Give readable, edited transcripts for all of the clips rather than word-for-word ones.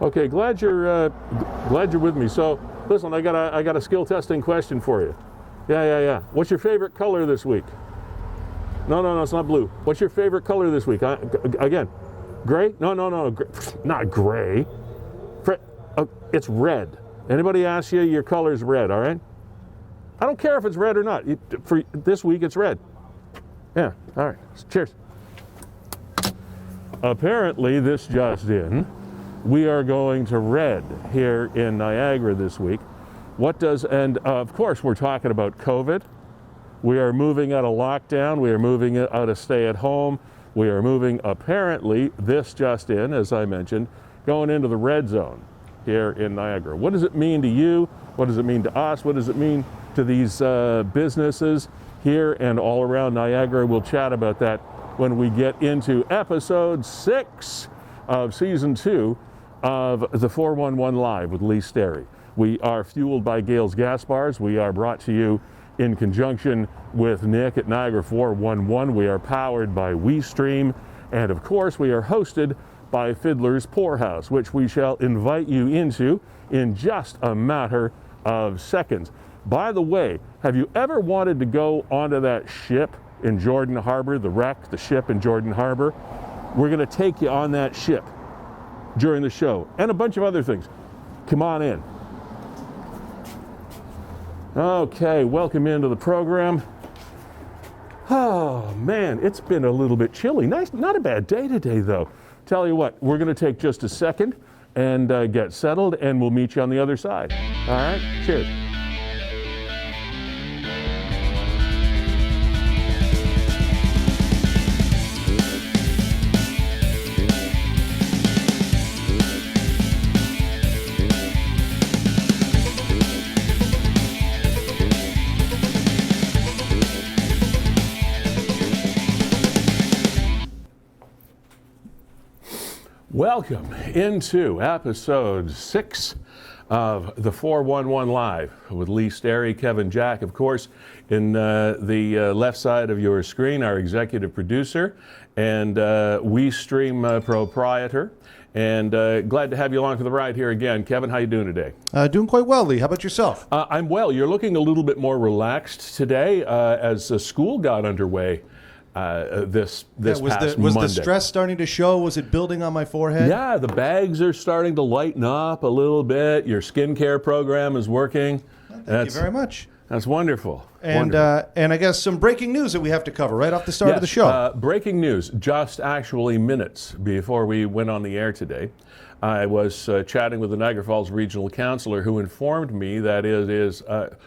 Okay, glad you're with me. So, listen, I got a skill testing question for you. Yeah. What's your favorite color this week? No, it's not blue. What's your favorite color this week? Again, gray? No, not gray. It's red. Anybody asks you, your color's red, all right? I don't care if it's red or not. For this week, it's red. Yeah, all right. Cheers. Apparently, this just in, we are going to red here in Niagara this week. And of course, we're talking about COVID. We are moving out of lockdown. We are moving out of stay at home. We are moving, apparently, this just in, as I mentioned, going into the red zone here in Niagara. What does it mean to you? What does it mean to us? What does it mean to these businesses here and all around Niagara? We'll chat about that when we get into episode 6 of season 2 of the 411 Live with Lee Sterry. We are fueled by Gale's Gas Bars. We are brought to you in conjunction with Nick at Niagara 411. We are powered by WeeStream. And of course, we are hosted by Fiddler's Poorhouse, which we shall invite you into in just a matter of seconds. By the way, have you ever wanted to go onto that ship in Jordan Harbor, the ship in Jordan Harbor? We're going to take you on that ship during the show and a bunch of other things. Come on in. Okay, welcome into the program. Oh man, it's been a little bit chilly. Nice, not a bad day today though. Tell you what, we're going to take just a second and get settled, and we'll meet you on the other side. All right, cheers. Welcome into episode 6 of the 411 Live with Lee Sterry, Kevin Jack, of course, in the left side of your screen, our executive producer and WeeStream proprietor. And glad to have you along for the ride here again. Kevin, how you doing today? Doing quite well, Lee. How about yourself? I'm well. You're looking a little bit more relaxed today as school got underway. This past Monday. Was the stress starting to show? Was it building on my forehead? Yeah, the bags are starting to lighten up a little bit. Your skincare program is working. Thank you very much. That's wonderful. And I guess some breaking news that we have to cover right off the start of the show. Breaking news, just actually minutes before we went on the air today. I was chatting with the Niagara Falls Regional Councillor who informed me that it is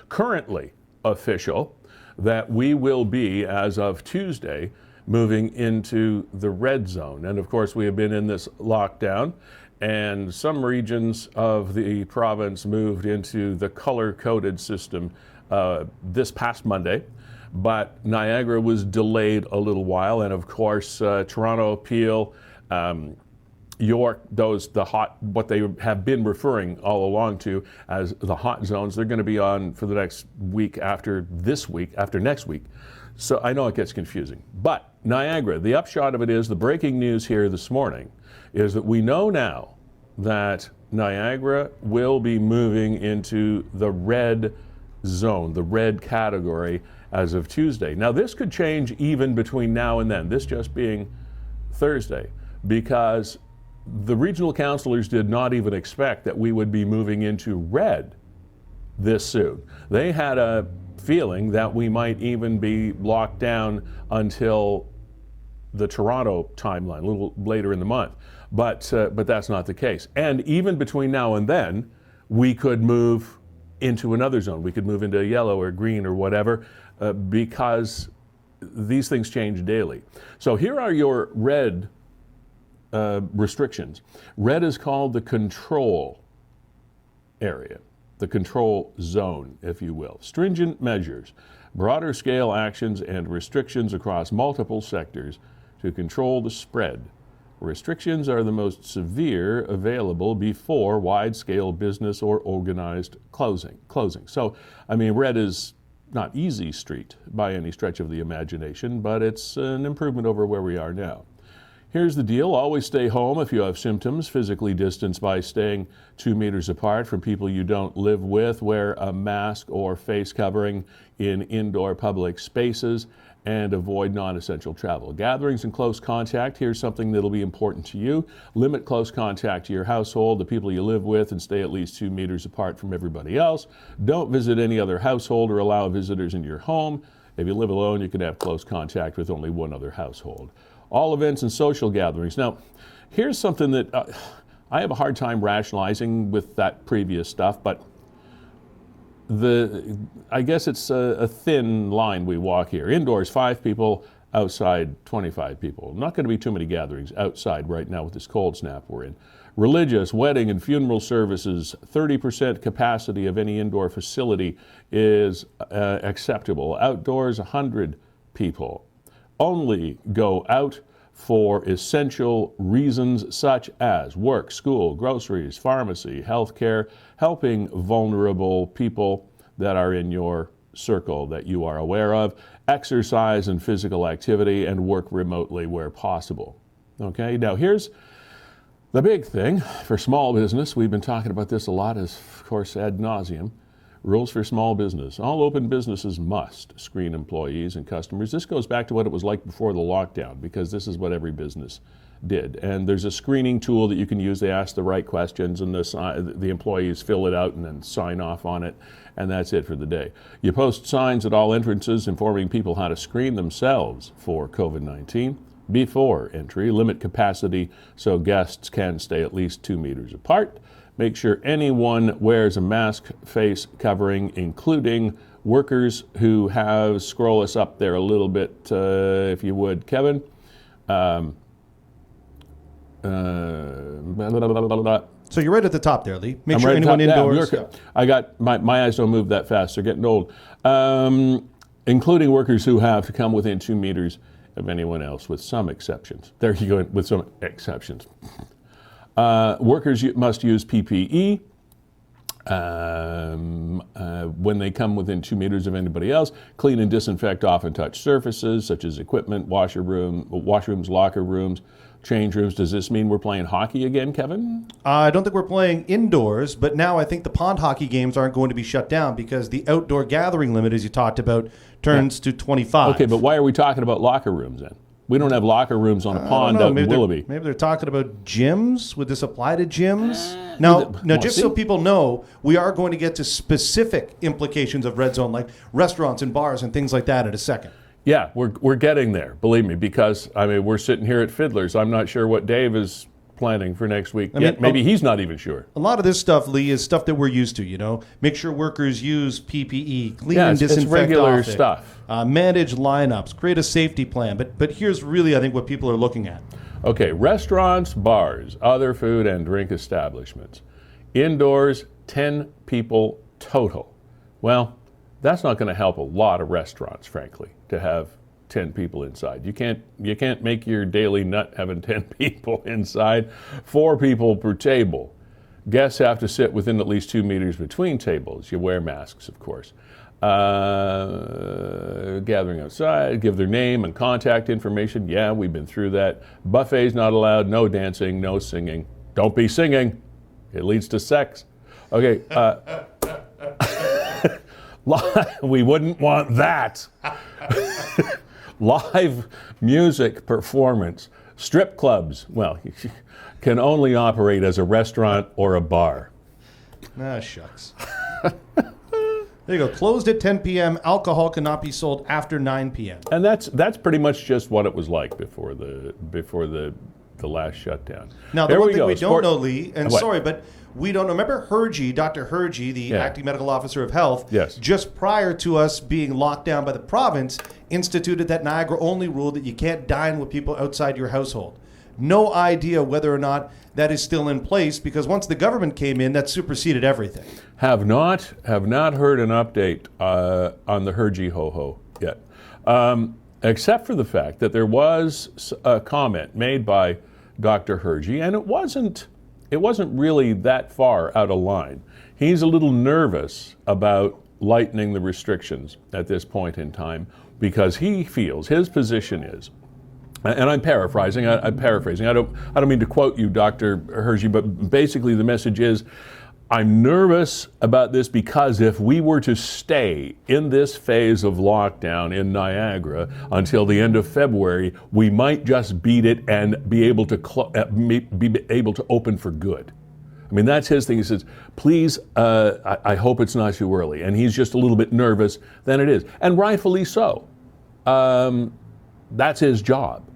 currently official that we will be, as of Tuesday, moving into the red zone. And of course, we have been in this lockdown, and some regions of the province moved into the color-coded system this past Monday. But Niagara was delayed a little while, and of course, Toronto, Peel, York, what they have been referring all along to as the hot zones, they're going to be on for the next week after next week. So I know it gets confusing. But Niagara, the upshot of it is, the breaking news here this morning is that we know now that Niagara will be moving into the red zone, the red category, as of Tuesday. Now this could change even between now and then, this just being Thursday, because the regional councillors did not even expect that we would be moving into red this soon. They had a feeling that we might even be locked down until the Toronto timeline, a little later in the month. But that's not the case. And even between now and then, we could move into another zone. We could move into yellow or green or whatever, because these things change daily. So here are your red restrictions. Red is called the control area, the control zone, if you will. Stringent measures, broader scale actions and restrictions across multiple sectors to control the spread. Restrictions are the most severe available before wide-scale business or organized closing. So, I mean, red is not easy street by any stretch of the imagination, but it's an improvement over where we are now. Here's the deal. Always stay home if you have symptoms. Physically distance by staying 2 meters apart from people you don't live with. Wear a mask or face covering in indoor public spaces and avoid non-essential travel. Gatherings and close contact. Here's something that'll be important to you. Limit close contact to your household, the people you live with, and stay at least 2 meters apart from everybody else. Don't visit any other household or allow visitors into your home. If you live alone, you can have close contact with only one other household. All events and social gatherings. Now, here's something that I have a hard time rationalizing with that previous stuff, but I guess it's a thin line we walk here. Indoors, 5 people. Outside, 25 people. Not going to be too many gatherings outside right now with this cold snap we're in. Religious, wedding, and funeral services, 30% capacity of any indoor facility is acceptable. Outdoors, 100 people. Only go out for essential reasons such as work, school, groceries, pharmacy, healthcare, helping vulnerable people that are in your circle that you are aware of, exercise and physical activity, and work remotely where possible. Okay, now here's the big thing for small business. We've been talking about this a lot, as of course ad nauseum. Rules for small business. All open businesses must screen employees and customers. This goes back to what it was like before the lockdown, because this is what every business did. And there's a screening tool that you can use. They ask the right questions, and the employees fill it out and then sign off on it, and that's it for the day. You post signs at all entrances informing people how to screen themselves for COVID-19 before entry. Limit capacity so guests can stay at least 2 meters apart. Make sure anyone wears a mask, face covering, including workers who have, scroll us up there a little bit, if you would, Kevin. So you're right at the top there, Lee. Make sure anyone indoors. I got, my eyes don't move that fast. They're getting old. Including workers who have to come within 2 meters of anyone else, with some exceptions. There you go, with some exceptions. Workers must use PPE when they come within 2 meters of anybody else. Clean and disinfect often touched surfaces such as equipment, washrooms, locker rooms, change rooms. Does this mean we're playing hockey again, Kevin? I don't think we're playing indoors, but now I think the pond hockey games aren't going to be shut down because the outdoor gathering limit, as you talked about, turns to 25. Okay, but why are we talking about locker rooms then? We don't have locker rooms on a pond out in Willoughby. Maybe they're talking about gyms. Would this apply to gyms? Now, just so people know, we are going to get to specific implications of red zone, like restaurants and bars and things like that, in a second. Yeah, we're getting there, believe me, because we're sitting here at Fiddler's. I'm not sure what Dave is planning for next week yet. Maybe he's not even sure. A lot of this stuff, Lee, is stuff that we're used to, you know. Make sure workers use PPE, clean and disinfect it's regular off it, stuff. Manage lineups, create a safety plan. But here's really, I think, what people are looking at. Okay, restaurants, bars, other food and drink establishments. Indoors, 10 people total. Well, that's not going to help a lot of restaurants, frankly, to have 10 people inside. You can't make your daily nut having 10 people inside. 4 people per table. Guests have to sit within at least 2 meters between tables. You wear masks, of course. Gathering outside, give their name and contact information. Yeah, we've been through that. Buffets not allowed, no dancing, no singing. Don't be singing. It leads to sex. Okay. We wouldn't want that. Live music performance. Strip clubs, well, can only operate as a restaurant or a bar. Ah, shucks. There you go. Closed at 10 p.m. Alcohol cannot be sold after 9 p.m. And that's pretty much just what it was like before the last shutdown. Now, the one thing we don't know, Lee, and sorry, but we don't know. Remember Hergy, Dr. Hergy, the acting medical officer of health, just prior to us being locked down by the province, instituted that Niagara-only rule that you can't dine with people outside your household. No idea whether or not that is still in place, because once the government came in, that superseded everything. Have not heard an update on the Hergy ho-ho yet, except for the fact that there was a comment made by Dr. Hergy, and it wasn't really that far out of line. He's a little nervous about lightening the restrictions at this point in time because he feels, his position is, and I'm paraphrasing. I'm paraphrasing. I don't mean to quote you, Dr. Hershey, but basically the message is, I'm nervous about this because if we were to stay in this phase of lockdown in Niagara until the end of February, we might just beat it and be able to open for good. I mean, that's his thing. He says, please, I hope it's not too early. And he's just a little bit nervous than it is. And rightfully so. That's his job,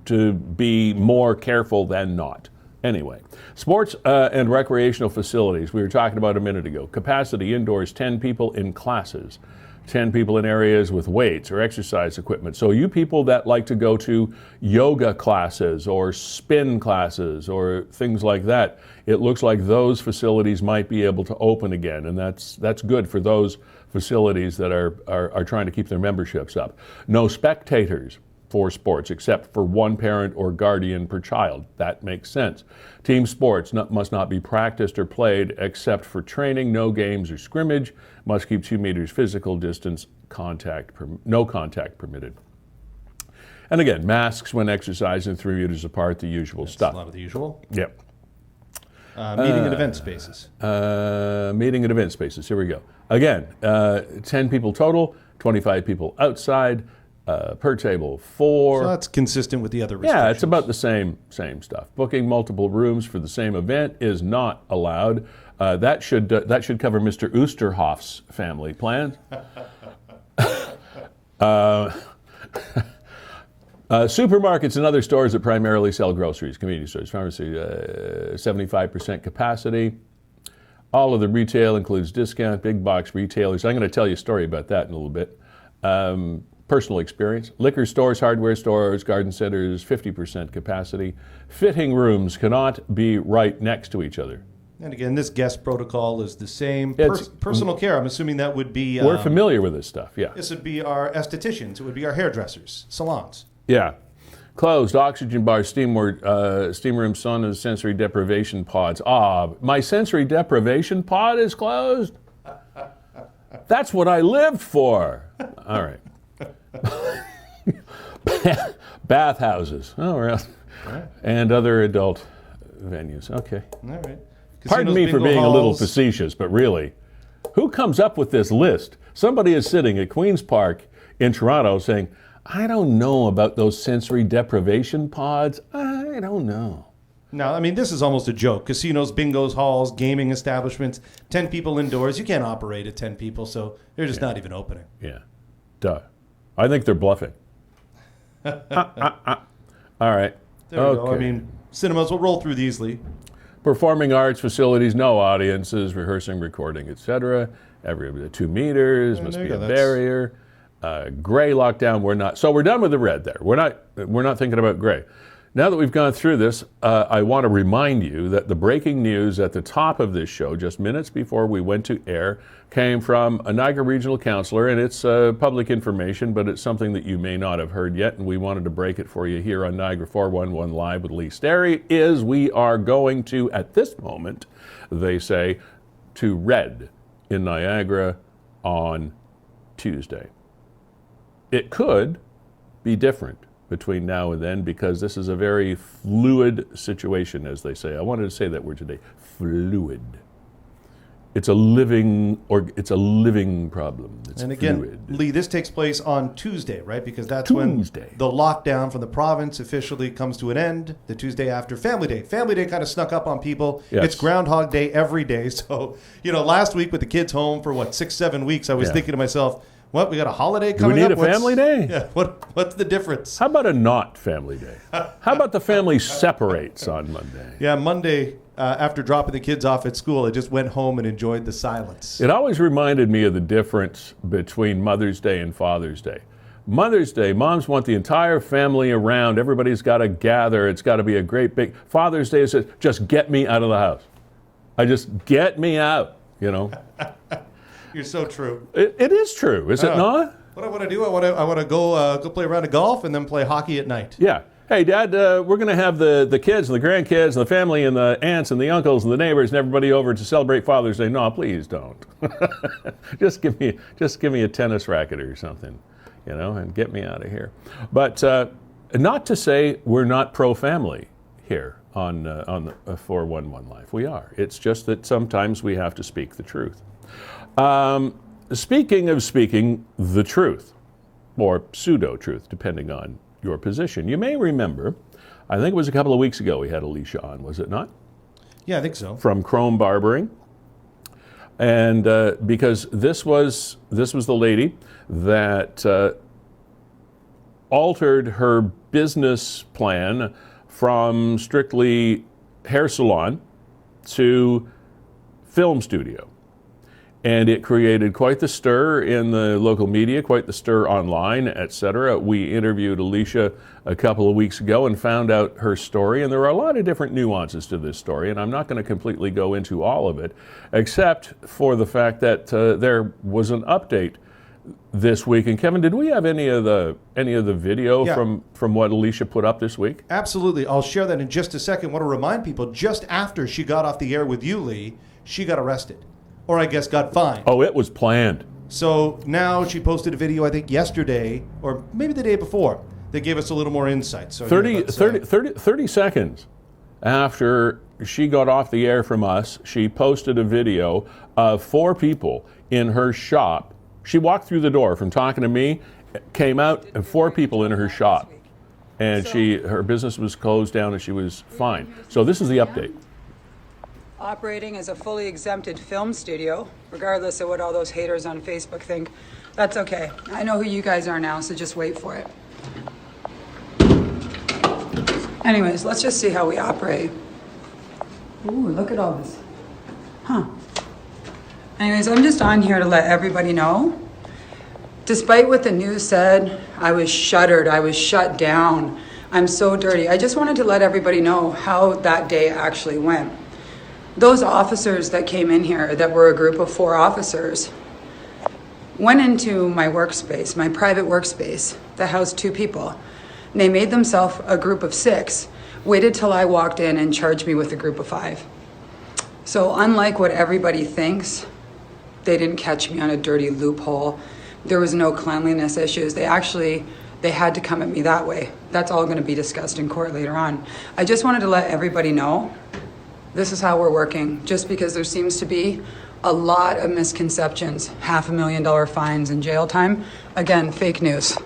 to be more careful than not. Anyway, sports and recreational facilities, we were talking about a minute ago. Capacity indoors, 10 people in classes, 10 people in areas with weights or exercise equipment. So you people that like to go to yoga classes or spin classes or things like that, it looks like those facilities might be able to open again, and that's good for those facilities that are trying to keep their memberships up. No spectators for sports, except for one parent or guardian per child. That makes sense. Team sports must not be practiced or played except for training. No games or scrimmage. Must keep 2 meters physical distance. No contact permitted. And again, masks when exercising 3 meters apart. The usual stuff. A lot of the usual. Yep. Meeting and event spaces. Meeting and event spaces. Here we go. Again, 10 people total. 25 people outside. Per table, 4. So that's consistent with the other restrictions. Yeah, it's about the same stuff. Booking multiple rooms for the same event is not allowed. That should cover Mr. Oosterhoff's family plans. Supermarkets and other stores that primarily sell groceries, community stores, pharmacy, 75% capacity. All of the retail includes discount, big box retailers. I'm going to tell you a story about that in a little bit. Personal experience. Liquor stores, hardware stores, garden centers, 50% capacity. Fitting rooms cannot be right next to each other. And again, this guest protocol is the same. Personal care, I'm assuming that would be... we're familiar with this stuff, yeah. This would be our estheticians. It would be our hairdressers, salons. Yeah. Closed, oxygen bars, steam room, saunas, sensory deprivation pods. My sensory deprivation pod is closed? That's what I lived for. All right. Bathhouses, and other adult venues. Okay. All right. Pardon me for being a little facetious, but really, who comes up with this list? Somebody is sitting at Queen's Park in Toronto saying, I don't know about those sensory deprivation pods. I don't know. No, I mean, this is almost a joke. Casinos, bingos, halls, gaming establishments, 10 people indoors. You can't operate at 10 people, so they're just not even opening. Yeah. Duh. I think they're bluffing. All right. There we go. I mean, cinemas will roll through these, Lee. Performing arts facilities, no audiences, rehearsing, recording, etc. Every 2 meters must be a barrier. Gray lockdown, we're not. So we're done with the red there. We're not thinking about gray. Now that we've gone through this, I want to remind you that the breaking news at the top of this show, just minutes before we went to air, came from a Niagara Regional Councillor, and it's public information, but it's something that you may not have heard yet, and we wanted to break it for you here on Niagara 411 Live with Lee Sterry, is we are going to, at this moment, they say, to red in Niagara on Tuesday. It could be different between now and then, because this is a very fluid situation, as they say. I wanted to say that word today, fluid. It's a living problem. It's and again, fluid. Lee, this takes place on Tuesday, right? Because that's when the lockdown from the province officially comes to an end, the Tuesday after Family Day. Family Day kind of snuck up on people. Yes. It's Groundhog Day every day. So, last week with the kids home for 6-7 weeks, I was thinking to myself, what, we got a holiday coming up? Do we need a family day? Yeah, what's the difference? How about a not family day? How about the family separates on Monday? Yeah, Monday, after dropping the kids off at school, I just went home and enjoyed the silence. It always reminded me of the difference between Mother's Day and Father's Day. Mother's Day, moms want the entire family around. Everybody's got to gather. It's got to be a great big... Father's Day says, just get me out of the house. Get me out, You're so true. It is true, is it not? What I want to do, I want to go play a round of golf and then play hockey at night. Yeah. Hey, Dad, we're going to have the kids and the grandkids and the family and the aunts and the uncles and the neighbors and everybody over to celebrate Father's Day. No, please don't. just give me a tennis racket or something, and get me out of here. But not to say we're not pro-family here on the 411 Live. We are. It's just that sometimes we have to speak the truth. Speaking of speaking the truth, or pseudo-truth, depending on your position, you may remember, I think it was a couple of weeks ago we had Alicia on, was it not? Yeah, I think so. From Chrome Barbering. And because this was the lady that altered her business plan from strictly hair salon to film studio. And it created quite the stir in the local media, quite the stir online, etc. We interviewed Alicia a couple of weeks ago and found out her story. And there are a lot of different nuances to this story, and I'm not going to completely go into all of it, except for the fact that there was an update this week. And Kevin, did we have any of the video from what Alicia put up this week? Absolutely. I'll share that in just a second. I want to remind people, just after she got off the air with you, Lee, she got arrested. Or I guess got fined. Oh, it was planned. So now she posted a video, I think yesterday, or maybe the day before, that gave us a little more insight. So 30 seconds after she got off the air from us, she posted a video of 4 people in her shop. She walked through the door from talking to me, came out, and 4 people in her shop. And her business was closed down and she was fined. So this is the update. Operating as a fully exempted film studio, regardless of what all those haters on Facebook think. That's okay. I know who you guys are now, so just wait for it. Anyways, let's just see how we operate. Ooh, look at all this. Huh. Anyways, I'm just on here to let everybody know. Despite what the news said, I was shuttered. I was shut down. I'm so dirty. I just wanted to let everybody know how that day actually went. Those officers that came in here, that were a group of 4 officers, went into my workspace, my private workspace, that housed 2 people. And they made themselves a group of 6, waited till I walked in and charged me with a group of 5. So unlike what everybody thinks, they didn't catch me on a dirty loophole. There was no cleanliness issues. They had to come at me that way. That's all going to be discussed in court later on. I just wanted to let everybody know this is how we're working, just because there seems to be a lot of misconceptions, $500,000 fines and jail time. Again, fake news.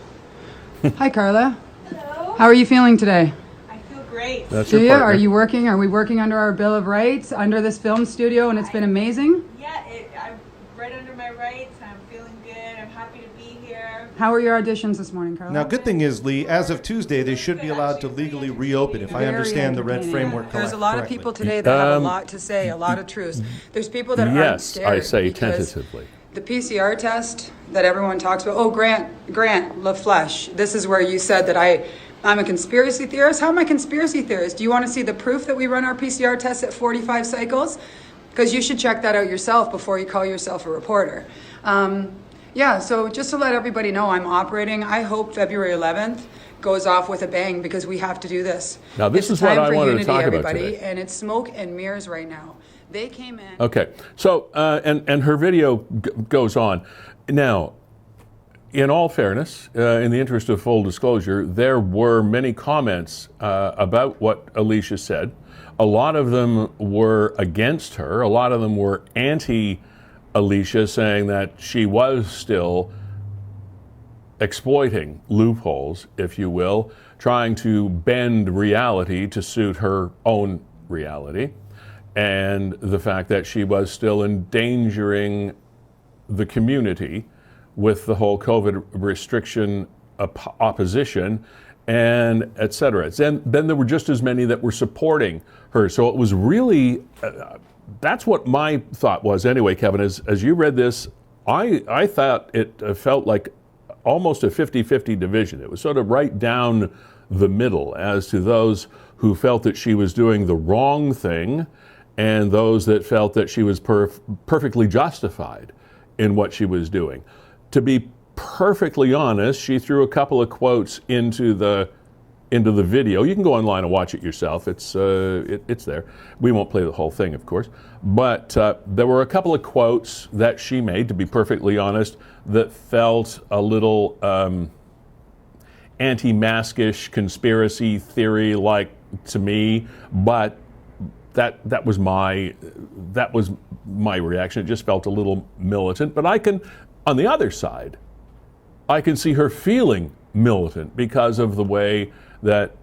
Hi, Carla. Hello. How are you feeling today? I feel great. That's Do your you? partner. Are you working? Are we working under our Bill of Rights, under this film studio, and it's been amazing? Yeah, I'm right under my rights. I'm feeling good. I'm happy to be here. How were your auditions this morning, Carla? Now, good thing is, Lee, as of Tuesday, they should be allowed to legally reopen, if I Very understand the red entertaining. framework There's a lot of people correctly. today that have a lot to say, a lot of truths. There's people that aren't Yes, scared. I say because tentatively. The PCR test that everyone talks about, oh, Grant LaFleche, this is where you said that I'm a conspiracy theorist. How am I a conspiracy theorist? Do you want to see the proof that we run our PCR tests at 45 cycles? Because you should check that out yourself before you call yourself a reporter. Yeah, so just to let everybody know, I'm operating. I hope February 11th goes off with a bang because we have to do this. Now, this It's is what time I for wanted to unity, talk about everybody, today. and it's smoke and mirrors right now. They came in. Okay, so, and her video goes on. Now, in all fairness, in the interest of full disclosure, there were many comments about what Alicia said. A lot of them were against her. A lot of them were anti-Alicia, saying that she was still exploiting loopholes, if you will, trying to bend reality to suit her own reality, and the fact that she was still endangering the community with the whole COVID restriction opposition, and et cetera. Then there were just as many that were supporting her. So it was really, that's what my thought was anyway, Kevin. As you read this, I thought it felt like almost a 50-50 division. It was sort of right down the middle as to those who felt that she was doing the wrong thing and those that felt that she was perfectly justified in what she was doing. To be perfectly honest, she threw a couple of quotes into the video. You can go online and watch it yourself. It's there. We won't play the whole thing, of course. But there were a couple of quotes that she made, to be perfectly honest, that felt a little anti-maskish conspiracy theory like to me, but that was my reaction. It just felt a little militant. But I can, on the other side, I can see her feeling militant because of the way that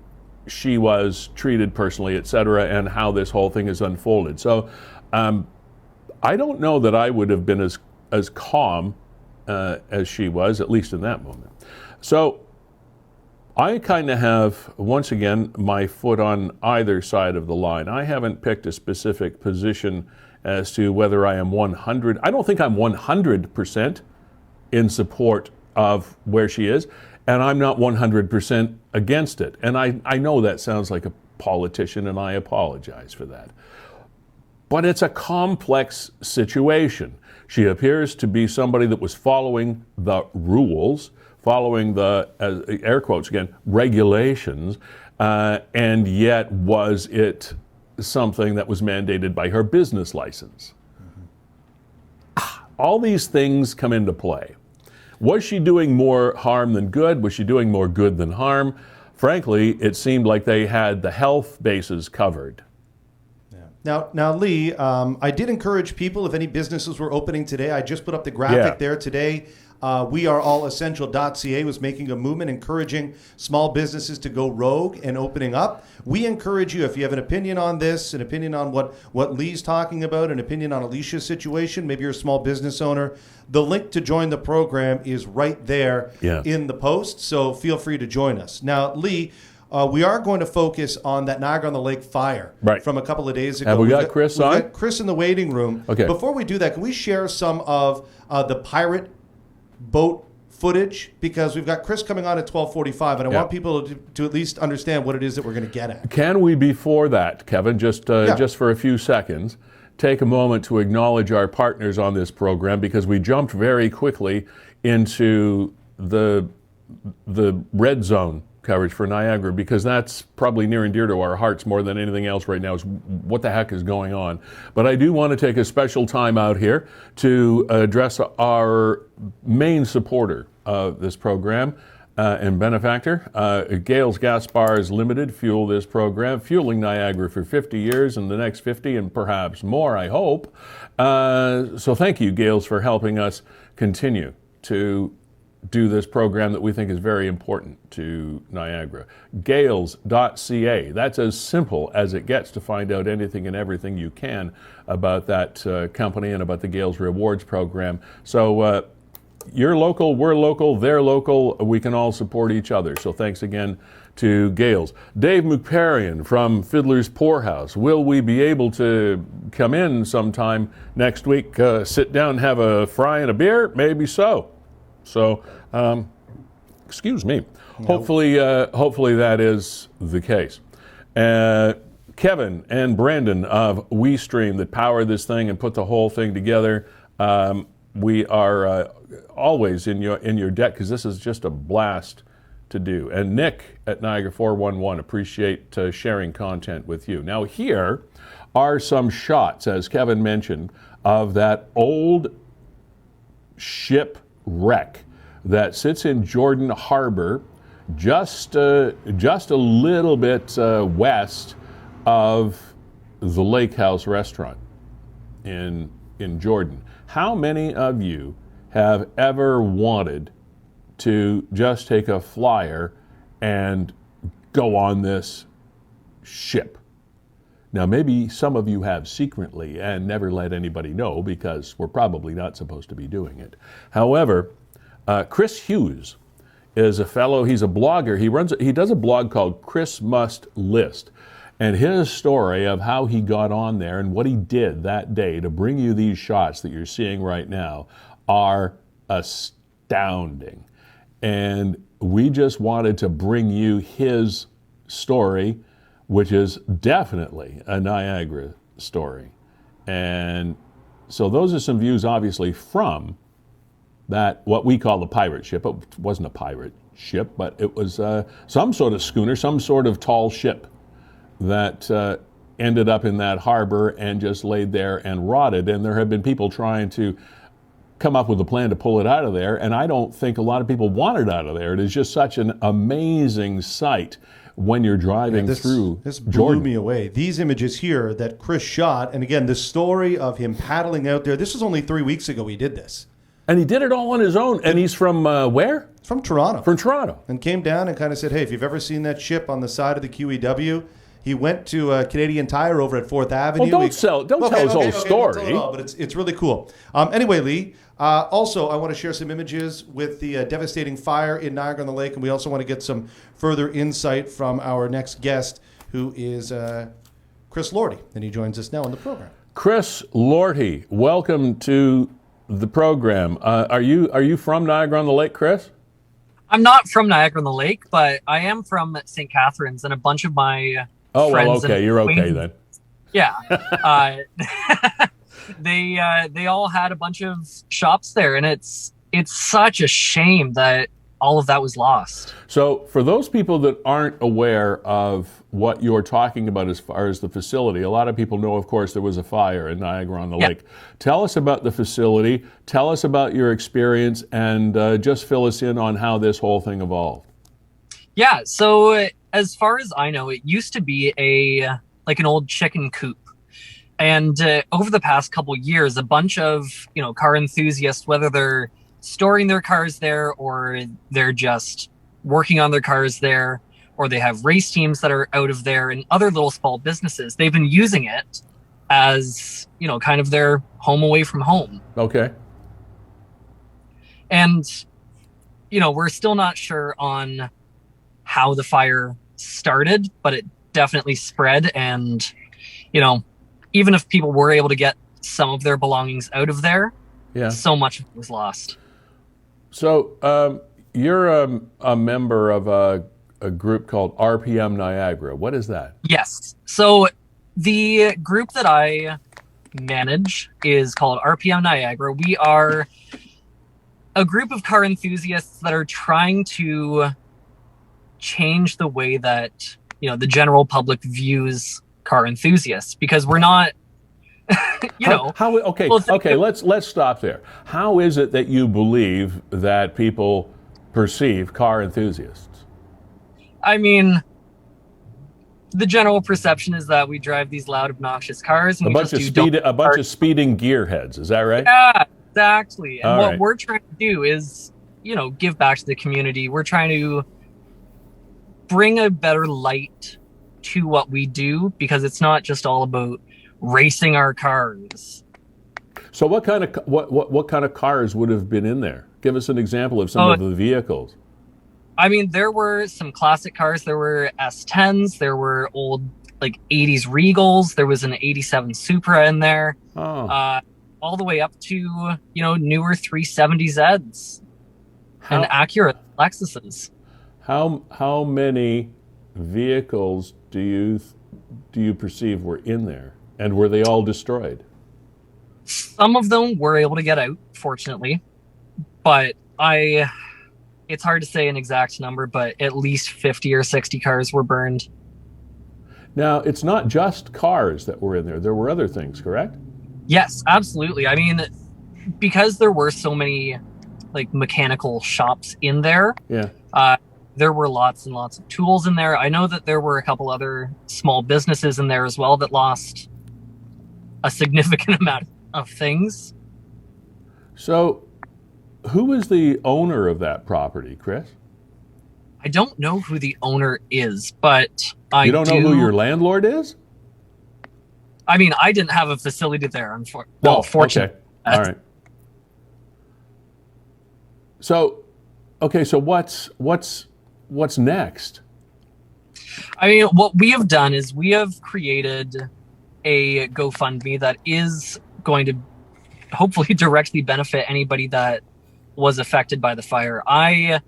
she was treated personally, et cetera, and how this whole thing is unfolded. So I don't know that I would have been as calm as she was, at least in that moment. So I kind of have, once again, my foot on either side of the line. I haven't picked a specific position as to whether I am 100. I don't think I'm 100% in support of where she is, and I'm not 100% against it. And I know that sounds like a politician, and I apologize for that. But it's a complex situation. She appears to be somebody that was following the rules, following the, air quotes again, regulations, and yet was it something that was mandated by her business license? All these things come into play. Was she doing more harm than good? Was she doing more good than harm? Frankly, it seemed like they had the health bases covered. Now, Lee, I did encourage people, if any businesses were opening today, I just put up the graphic there today. WeAreAllEssential.ca was making a movement encouraging small businesses to go rogue and opening up. We encourage you, if you have an opinion on this, an opinion on what Lee's talking about, an opinion on Alicia's situation, maybe you're a small business owner, the link to join the program is right there in the post, so feel free to join us. Now, Lee, we are going to focus on that Niagara-on-the-Lake fire from a couple of days ago. Have we got Chris on? We've got Chris in the waiting room. Okay. Before we do that, can we share some of the pirate boat footage? Because we've got Chris coming on at 12:45, and I want people to at least understand what it is that we're going to get at. Can we, before that, Kevin, just for a few seconds, take a moment to acknowledge our partners on this program, because we jumped very quickly into the red zone coverage for Niagara, because that's probably near and dear to our hearts more than anything else right now, is what the heck is going on. But I do want to take a special time out here to address our main supporter of this program and benefactor. Gales Gas Bars Limited fuel this program, fueling Niagara for 50 years and the next 50 and perhaps more, I hope. So thank you, Gales, for helping us continue to do this program that we think is very important to Niagara. Gales.ca. That's as simple as it gets to find out anything and everything you can about that company and about the Gales Rewards program. So you're local, we're local, they're local, we can all support each other. So thanks again to Gales. Dave McParian from Fiddler's Poorhouse. Will we be able to come in sometime next week, sit down, have a fry and a beer? Maybe so. So, excuse me. No. Hopefully that is the case. Kevin and Brandon of WeeStream that power this thing and put the whole thing together. We are always in your debt, because this is just a blast to do. And Nick at Niagara 411, appreciate sharing content with you. Now here are some shots, as Kevin mentioned, of that old ship wreck that sits in Jordan Harbor, just a little bit west of the Lake House restaurant in Jordan. How many of you have ever wanted to just take a flyer and go on this ship? Now, maybe some of you have secretly and never let anybody know, because we're probably not supposed to be doing it. However, Chris Hughes is a fellow, he's a blogger. He does a blog called Chris Must List. And his story of how he got on there and what he did that day to bring you these shots that you're seeing right now are astounding. And we just wanted to bring you his story, which is definitely a Niagara story. And so those are some views, obviously, from that, what we call the pirate ship. It wasn't a pirate ship, but it was some sort of schooner, some sort of tall ship that ended up in that harbor and just laid there and rotted. And there have been people trying to come up with a plan to pull it out of there, and I don't think a lot of people want it out of there. It is just such an amazing sight when you're driving through This blew Jordan. me away. These images here that Chris shot, and again, the story of him paddling out there, this was only 3 weeks ago he did this. And he did it all on his own, and he's from where? From Toronto. From Toronto. And came down and kind of said, hey, if you've ever seen that ship on the side of the QEW, he went to Canadian Tire over at 4th Avenue. Well, don't tell his whole story. Tell it all, but it's really cool. Anyway, Lee, also I want to share some images with the devastating fire in Niagara-on-the-Lake, and we also want to get some further insight from our next guest, who is Chris Lordy, and he joins us now on the program. Chris Lordy, welcome to the program. Are you from Niagara-on-the-Lake, Chris? I'm not from Niagara-on-the-Lake, but I am from St. Catharines, and a bunch of my friends. Well, okay, you're okay then. Yeah, they all had a bunch of shops there, and it's such a shame that all of that was lost. So, for those people that aren't aware of what you're talking about as far as the facility, a lot of people know, of course, there was a fire in Niagara-on-the-Lake. Yeah. Tell us about the facility, tell us about your experience, and just fill us in on how this whole thing evolved. Yeah, so as far as I know, it used to be an old chicken coop. And over the past couple years, a bunch of, car enthusiasts, whether they're storing their cars there, or they're just working on their cars there, or they have race teams that are out of there, and other little small businesses, they've been using it as, kind of their home away from home. Okay. And, we're still not sure on how the fire started, but it definitely spread. And, even if people were able to get some of their belongings out of there, so much of it was lost. So you're a member of a group called RPM Niagara. What is that? Yes. So the group that I manage is called RPM Niagara. We are a group of car enthusiasts that are trying to change the way that, the general public views car enthusiasts, because we're not, let's stop there. How is it that you believe that people perceive car enthusiasts? I mean, the general perception is that we drive these loud, obnoxious cars, and a bunch of speeding gearheads. Is that right? Yeah, exactly. And we're trying to do is, give back to the community. We're trying to bring a better light to what we do, because it's not just all about racing our cars. So what kind of cars would have been in there? Give us an example of some of the vehicles. I mean, there were some classic cars. There were S10s. There were old 80s Regals. There was an 87 Supra in there. All the way up to newer 370Zs and Acura Lexuses. How many vehicles do you perceive were in there, and were they all destroyed? Some of them were able to get out, fortunately, but it's hard to say an exact number, but at least 50 or 60 cars were burned. Now, it's not just cars that were in there. There were other things, correct? Yes, absolutely. I mean, because there were so many mechanical shops in there, there were lots and lots of tools in there. I know that there were a couple other small businesses in there as well that lost a significant amount of things. So, who is the owner of that property, Chris? I don't know who the owner is, but You don't know who your landlord is? I mean, I didn't have a facility there, Okay. fortunately. All right. So what's next? I mean, what we have done is we have created a GoFundMe that is going to hopefully directly benefit anybody that was affected by the fire. I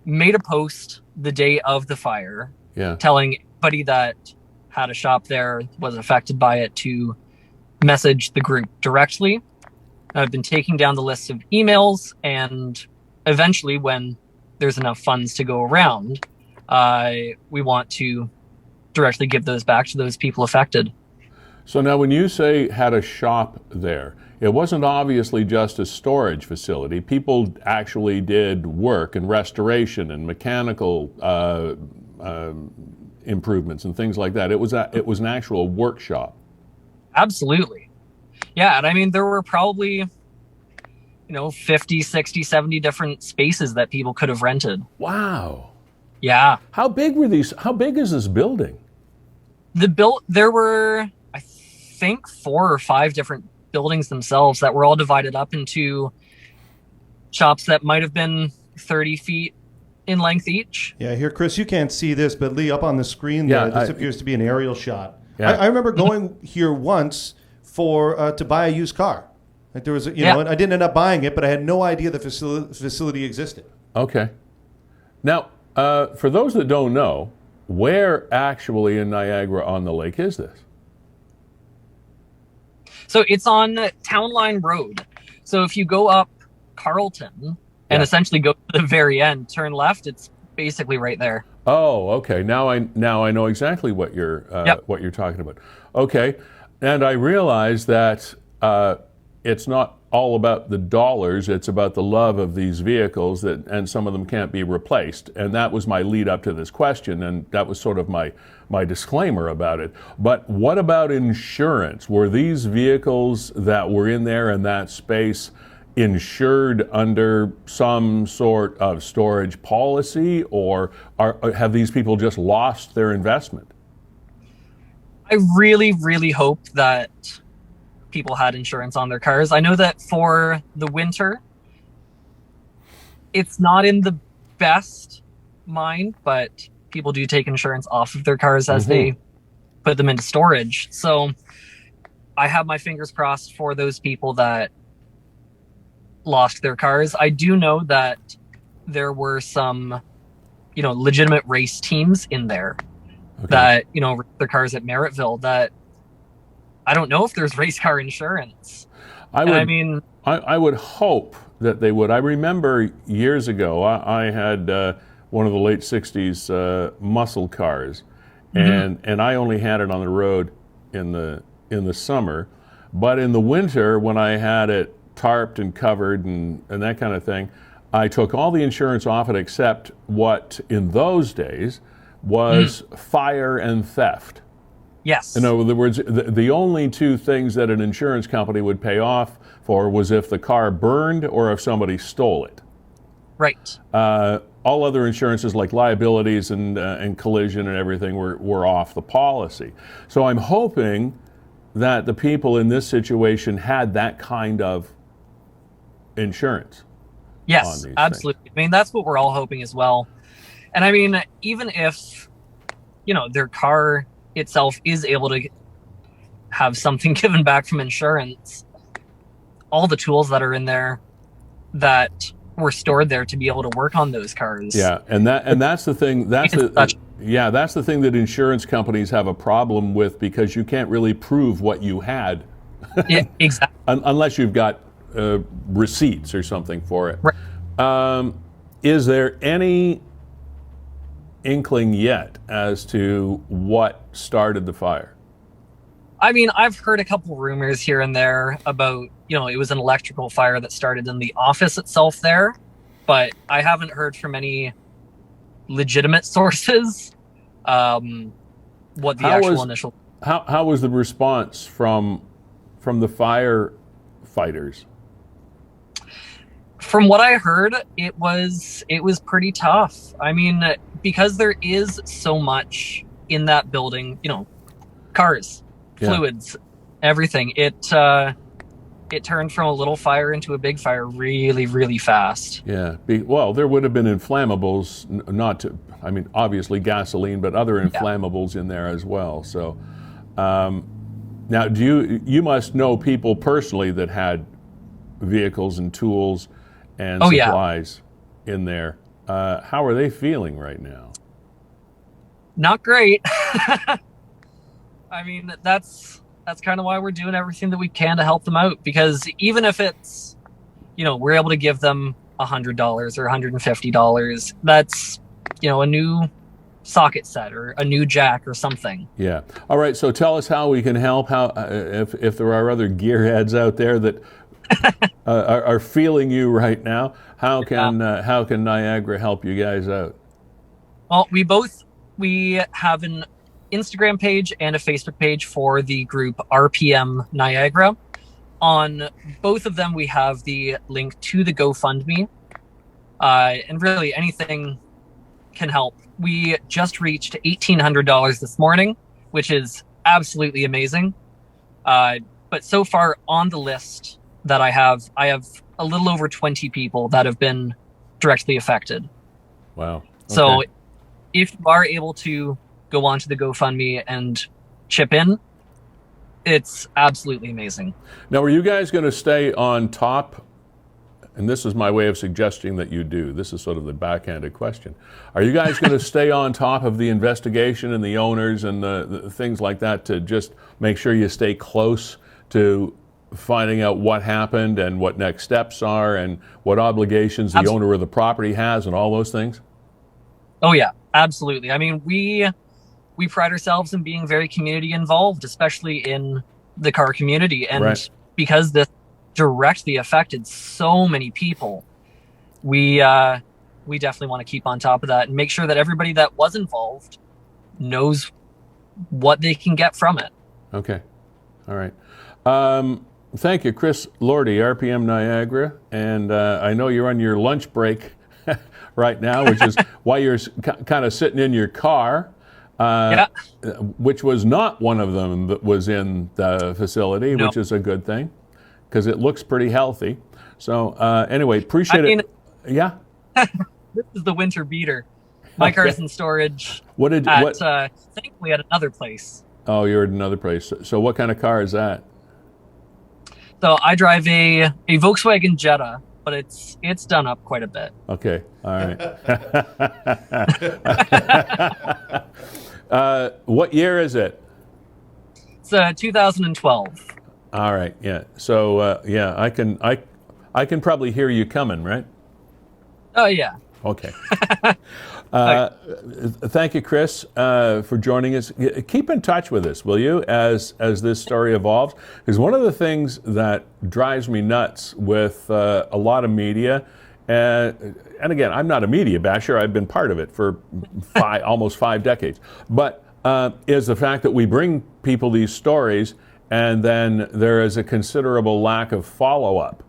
made a post the day of the fire telling anybody that had a shop there, was affected by it, to message the group directly. I've been taking down the list of emails, and eventually, when there's enough funds to go around, we want to directly give those back to those people affected. So now when you say had a shop there, it wasn't obviously just a storage facility. People actually did work and restoration and mechanical improvements and things like that. It was an actual workshop. Absolutely. Yeah, and I mean, there were probably, 50, 60, 70 different spaces that people could have rented. Wow. Yeah. How big were these? How big is this building? There were, I think, 4 or 5 different buildings themselves that were all divided up into shops that might have been 30 feet in length each. Yeah, here, Chris, you can't see this, but Lee, up on the screen there, this appears to be an aerial shot. Yeah. I remember going here once to buy a used car. Like there was, and I didn't end up buying it, but I had no idea the facility existed. Okay. Now, for those that don't know, where actually in Niagara-on-the-Lake is this? So it's on Town Line Road. So if you go up Carlton and essentially go to the very end, turn left, it's basically right there. Oh, okay. Now I know exactly what you're talking about. Okay, and I realize that it's not all about the dollars; it's about the love of these vehicles and some of them can't be replaced. And that was my lead up to this question, and that was sort of my disclaimer about it. But what about insurance? Were these vehicles that were in there in that space insured under some sort of storage policy, or have these people just lost their investment? I really, really hope that people had insurance on their cars. I know that for the winter, it's not in the best mind, but people do take insurance off of their cars as they put them into storage. So I have my fingers crossed for those people that lost their cars. I do know that there were some, legitimate race teams in there that, their cars at Merrittville that I don't know if there's race car insurance. I would hope that they would. I remember years ago, I had one of the late 60s muscle cars, and I only had it on the road in the summer. But in the winter, when I had it tarped and covered and that kind of thing, I took all the insurance off it except what in those days was fire and theft. Yes. In other words, the only 2 things that an insurance company would pay off for was if the car burned or if somebody stole it. Right. All other insurances like liabilities and collision and everything were off the policy. So I'm hoping that the people in this situation had that kind of insurance. Yes, absolutely. Things. I mean, that's what we're all hoping as well. And I mean, even if, their car itself is able to have something given back from insurance, all the tools that are in there that were stored there to be able to work on those cars. Yeah, and that's the thing. That's the thing that insurance companies have a problem with, because you can't really prove what you had. Yeah, exactly. Unless you've got receipts or something for it. Right. Is there any inkling yet as to what started the fire? I mean, I've heard a couple rumors here and there about, it was an electrical fire that started in the office itself there, but I haven't heard from any legitimate sources what the initial... How was the response from the firefighters? From what I heard, it was pretty tough. I mean, because there is so much in that building, cars, fluids, everything. It turned from a little fire into a big fire really, really fast. Yeah. Well, there would have been inflammables, obviously gasoline, but other inflammables in there as well. So, now, you must know people personally that had vehicles and tools and supplies in there. How are they feeling right now? Not great. I mean, that's kind of why we're doing everything that we can to help them out, because even if it's, we're able to give them $100 or $150, that's, a new socket set or a new jack or something. Yeah. All right. So tell us how we can help. How if there are other gearheads out there that are feeling you right now, how can Niagara help you guys out? Well, we have an Instagram page and a Facebook page for the group RPM Niagara. On both of them, we have the link to the GoFundMe, and really anything can help. We just reached $1,800 this morning, which is absolutely amazing. But so far on the list that I have a little over 20 people that have been directly affected. Wow. Okay. So if you are able to go onto the GoFundMe and chip in, it's absolutely amazing. Now, are you guys going to stay on top? And this is my way of suggesting that you do. This is sort of the backhanded question. Are you guys going to stay on top of the investigation and the owners and the things like that to just make sure you stay close to finding out what happened and what next steps are and what obligations the owner of the property has and all those things? Oh, yeah, absolutely. I mean, we pride ourselves in being very community involved, especially in the car community. And because this directly affected so many people, we definitely want to keep on top of that and make sure that everybody that was involved knows what they can get from it. Okay. All right. Thank you, Chris Lordy, RPM Niagara. And I know you're on your lunch break right now, which is why you're kind of sitting in your car. Which was not one of them that was in the facility, which is a good thing because it looks pretty healthy. So anyway, appreciate it. Yeah. This is the winter beater. My car's in storage. Thankfully at another place. Oh, you're at another place. So what kind of car is that? So I drive a Volkswagen Jetta, but it's done up quite a bit. Okay. All right. What year is it? It's 2012. All right. Yeah. So yeah, I can probably hear you coming, right? Oh yeah. Okay. Thank you, Chris, for joining us. Keep in touch with us, will you, as this story evolves? Because one of the things that drives me nuts with a lot of media, and again, I'm not a media basher. I've been part of it for almost 5 decades. But is the fact that we bring people these stories, and then there is a considerable lack of follow-up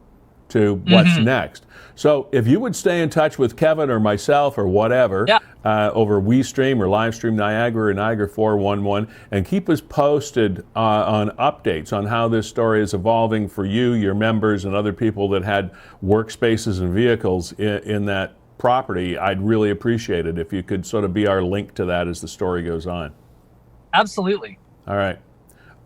to what's next. So if you would stay in touch with Kevin or myself or whatever over WeeStream or Livestream Niagara or Niagara 411 and keep us posted on updates on how this story is evolving for you, your members, and other people that had workspaces and vehicles in that property, I'd really appreciate it if you could sort of be our link to that as the story goes on. Absolutely. All right.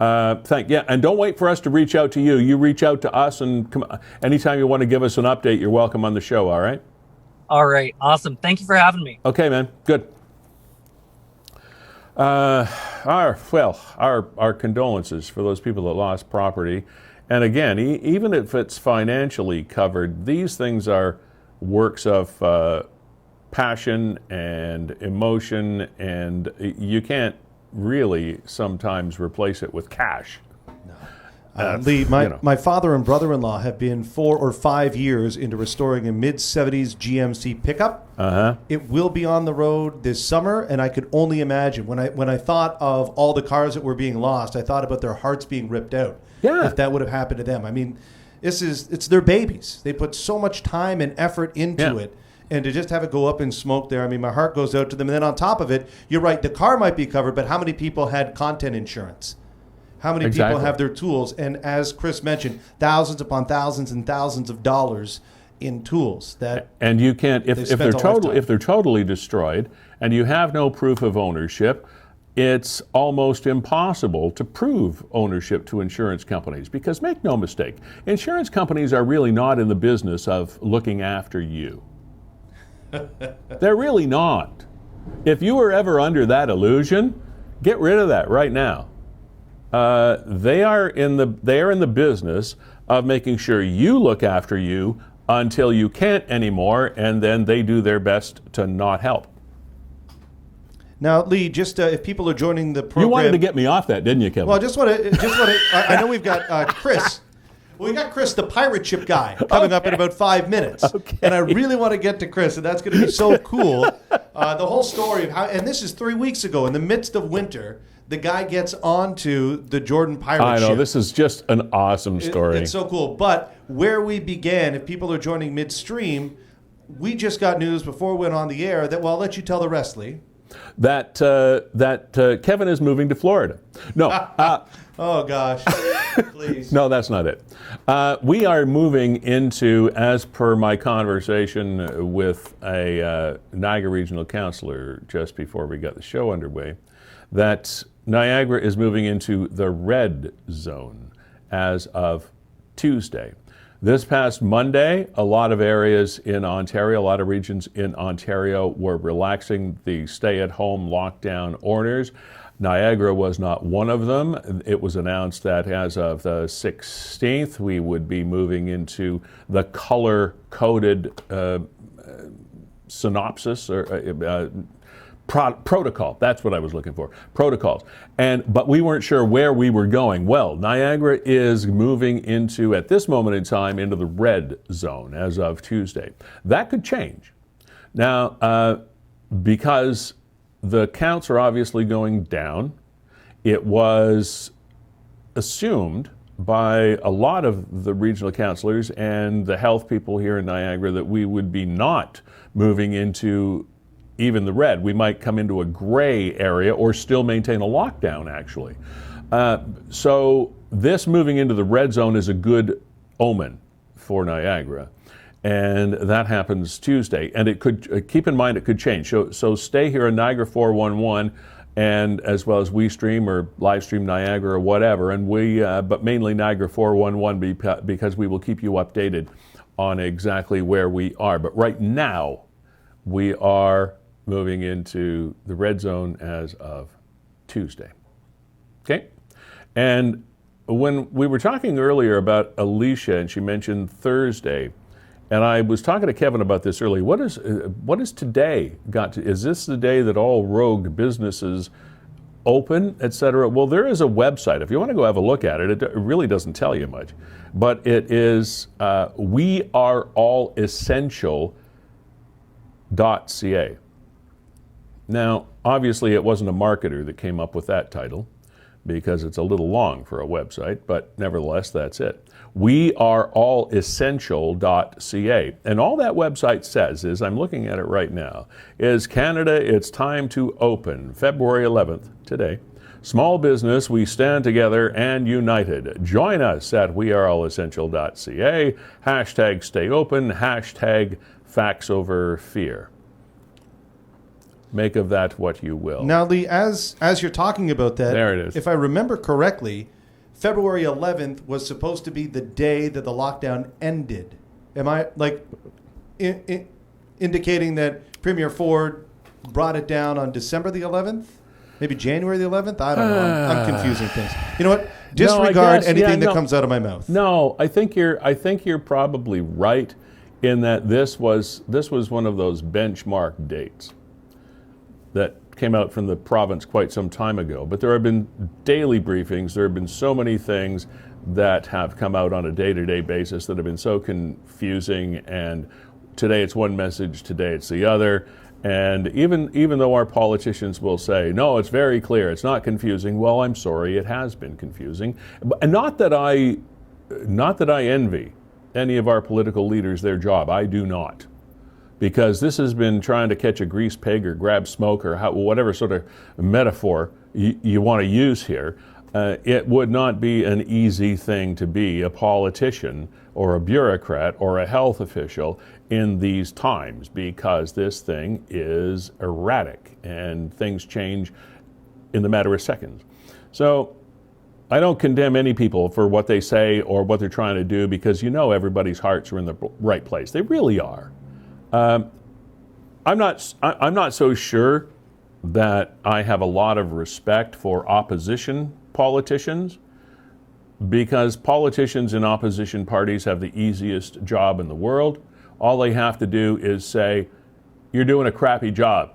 And don't wait for us to reach out to you. You reach out to us, and anytime you want to give us an update, you're welcome on the show, all right? All right. Awesome. Thank you for having me. Okay, man. Good. Our condolences for those people that lost property. And again, even if it's financially covered, these things are works of passion and emotion, and you can't really sometimes replace it with cash. No. Lee, my father and brother-in-law have been 4 or 5 years into restoring a mid-70s GMC pickup. It will be on the road this summer, and I could only imagine when I thought of all the cars that were being lost, I thought about their hearts being ripped out. Yeah. If that would have happened to them. I mean, it's their babies. They put so much time and effort into it. And to just have it go up in smoke there, I mean, my heart goes out to them. And then on top of it, you're right, the car might be covered, but how many people had content insurance? How many people have their tools? And as Chris mentioned, thousands upon thousands and thousands of dollars in tools that and you can't if they're totally destroyed and you have no proof of ownership, it's almost impossible to prove ownership to insurance companies, because make no mistake, insurance companies are really not in the business of looking after you. They're really not. If you were ever under that illusion, get rid of that right now. They are in the business of making sure you look after you until you can't anymore, and then they do their best to not help. Now, Lee, just if people are joining the program, you wanted to get me off that, didn't you, Kevin? Well, I know we've got Chris. Well, we got Chris, the pirate ship guy, coming up in about 5 minutes. Okay. And I really want to get to Chris, and that's going to be so cool. The whole story of how, and this is 3 weeks ago, in the midst of winter, the guy gets onto the Jordan pirate ship. I know, this is just an awesome story. It's so cool. But where we began, if people are joining midstream, we just got news before we went on the air that, well, I'll let you tell the rest, Lee. That Kevin is moving to Florida. No. Oh, gosh. Please. No, that's not it. We are moving into, as per my conversation with a Niagara Regional Councillor just before we got the show underway, that Niagara is moving into the red zone as of Tuesday. This past Monday, a lot of areas in Ontario, a lot of regions in Ontario were relaxing the stay-at-home lockdown orders. Niagara was not one of them. It was announced that as of the 16th, we would be moving into the color-coded synopsis or protocol. That's what I was looking for. Protocols. But we weren't sure where we were going. Well, Niagara is moving into, at this moment in time, into the red zone as of Tuesday. That could change. Now, because the counts are obviously going down, it was assumed by a lot of the regional councillors and the health people here in Niagara that we would be not moving into even the red. We might come into a gray area or still maintain a lockdown, actually. So this moving into the red zone is a good omen for Niagara. And that happens Tuesday. And it could, keep in mind, it could change. So stay here on Niagara 411 and as well as WeeStream or Livestream Niagara or whatever. And but mainly Niagara 411 because we will keep you updated on exactly where we are. But right now, we are moving into the red zone as of Tuesday. Okay? And when we were talking earlier about Alicia, and she mentioned Thursday, and I was talking to Kevin about this earlier, what is today got to, is this the day that all rogue businesses open, etc.? Well, there is a website. If you want to go have a look at it, it really doesn't tell you much. But it is weareallessential.ca. Now, obviously, it wasn't a marketer that came up with that title because it's a little long for a website, but nevertheless, that's it. weareallessential.ca. And all that website says is, I'm looking at it right now, is Canada, it's time to open. February 11th, today. Small business, we stand together and united. Join us at weareallessential.ca. Hashtag stay open, hashtag facts over fear. Make of that what you will. Now, Lee, as you're talking about that, there it is. If I remember correctly, February 11th was supposed to be the day that the lockdown ended. Am I indicating that Premier Ford brought it down on December the 11th? Maybe January the 11th? I don't know. I'm confusing things. You know what? Disregard anything that comes out of my mouth. No, I think you're probably right in that this was one of those benchmark dates that came out from the province quite some time ago. But there have been daily briefings. There have been so many things that have come out on a day-to-day basis that have been so confusing. And today it's one message, today it's the other. And even though our politicians will say, no, it's very clear, it's not confusing. Well, I'm sorry, it has been confusing. And not that I envy any of our political leaders their job. I do not. Because this has been trying to catch a grease pig or grab smoke or whatever sort of metaphor you want to use here. It would not be an easy thing to be a politician or a bureaucrat or a health official in these times, because this thing is erratic and things change in the matter of seconds. So I don't condemn any people for what they say or what they're trying to do, because everybody's hearts are in the right place. They really are. I'm not so sure that I have a lot of respect for opposition politicians, because politicians in opposition parties have the easiest job in the world. All they have to do is say, you're doing a crappy job.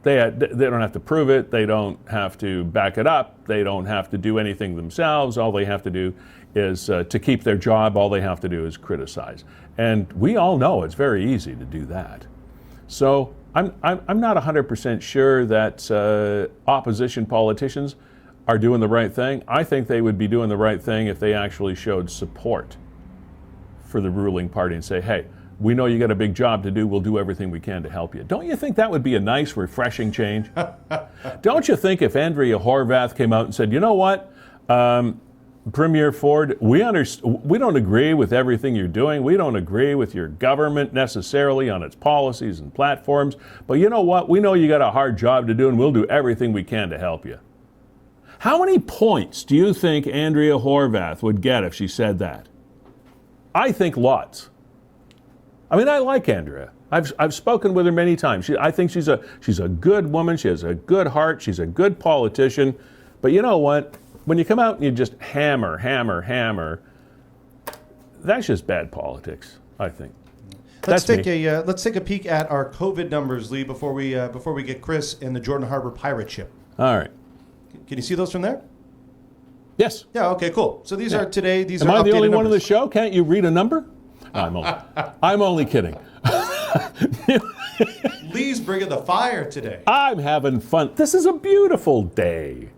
They don't have to prove it. They don't have to back it up. They don't have to do anything themselves. All they have to do is to keep their job. All they have to do is criticize. And we all know it's very easy to do that. So I'm not 100% sure that opposition politicians are doing the right thing. I think they would be doing the right thing if they actually showed support for the ruling party and say, hey, we know you got a big job to do. We'll do everything we can to help you. Don't you think that would be a nice, refreshing change? Don't you think if Andrea Horwath came out and said, you know what, Premier Ford, we don't agree with everything you're doing. We don't agree with your government necessarily on its policies and platforms. But you know what? We know you got a hard job to do, and we'll do everything we can to help you. How many points do you think Andrea Horwath would get if she said that? I think lots. I mean, I like Andrea. I've spoken with her many times. I think she's a good woman. She has a good heart. She's a good politician. But you know what? When you come out and you just hammer, that's just bad politics, I think. Let's take a peek at our COVID numbers, Lee, before we get Chris and the Jordan Harbor pirate ship. All right. Can you see those from there? Yes. Yeah. Okay. Cool. So these are today. These Am are. I the only numbers. one on the show? Can't you read a number? I'm only kidding. Lee's bringing the fire today. I'm having fun. This is a beautiful day.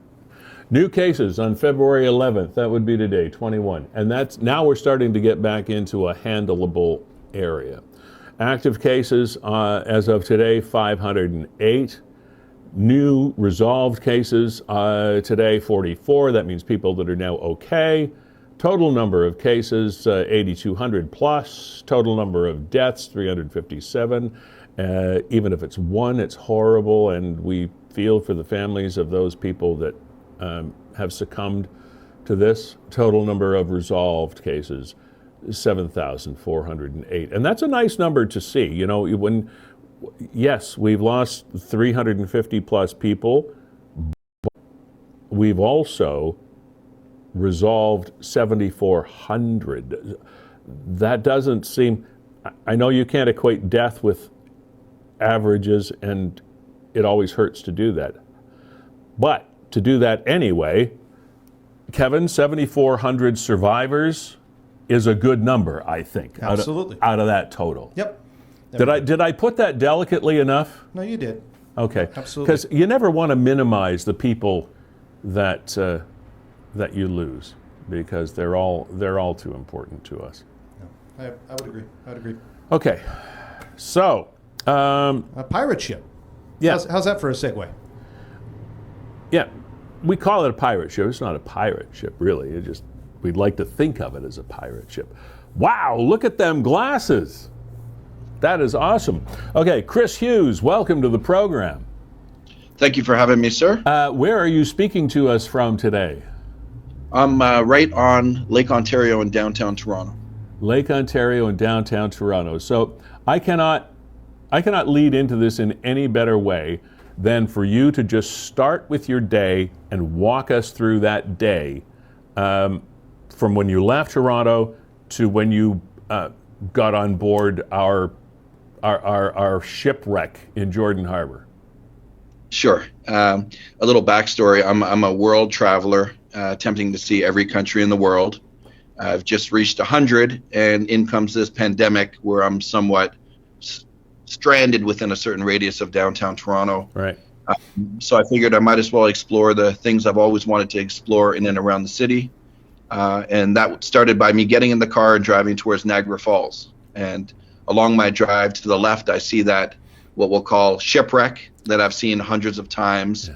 New cases on February 11th. That would be today, 21. And now we're starting to get back into a handleable area. Active cases as of today, 508. New resolved cases today, 44. That means people that are now okay. Total number of cases, 8,200 plus. Total number of deaths, 357. Even if it's one, it's horrible, and we feel for the families of those people that have succumbed to this. Total number of resolved cases, 7,408. And that's a nice number to see. You know, yes, we've lost 350 plus people. But we've also resolved 7,400. That doesn't seem, I know you can't equate death with averages, and it always hurts to do that. But to do that anyway, Kevin, 7,400 survivors is a good number, I think. Absolutely. Out of that total. Yep. Did I put that delicately enough? No, you did. Okay. Absolutely. Because you never want to minimize the people that you lose, because they're all too important to us. I would agree. Okay. So a pirate ship. Yeah. How's that for a segue? Yeah. We call it a pirate ship. It's not a pirate ship, really. We'd like to think of it as a pirate ship. Wow, look at them glasses. That is awesome. Okay, Chris Hughes, welcome to the program. Thank you for having me, sir. Where are you speaking to us from today? I'm right on Lake Ontario in downtown Toronto. Lake Ontario in downtown Toronto. So I cannot lead into this in any better way than for you to just start with your day and walk us through that day from when you left Toronto to when you got on board our shipwreck in Jordan Harbor. Sure. A little backstory. I'm a world traveler, attempting to see every country in the world. I've just reached 100, and in comes this pandemic where I'm somewhat stranded within a certain radius of downtown Toronto. Right. So I figured I might as well explore the things I've always wanted to explore in and around the city. And that started by me getting in the car and driving towards Niagara Falls. And along my drive to the left, I see that what we'll call shipwreck that I've seen hundreds of times. Yeah.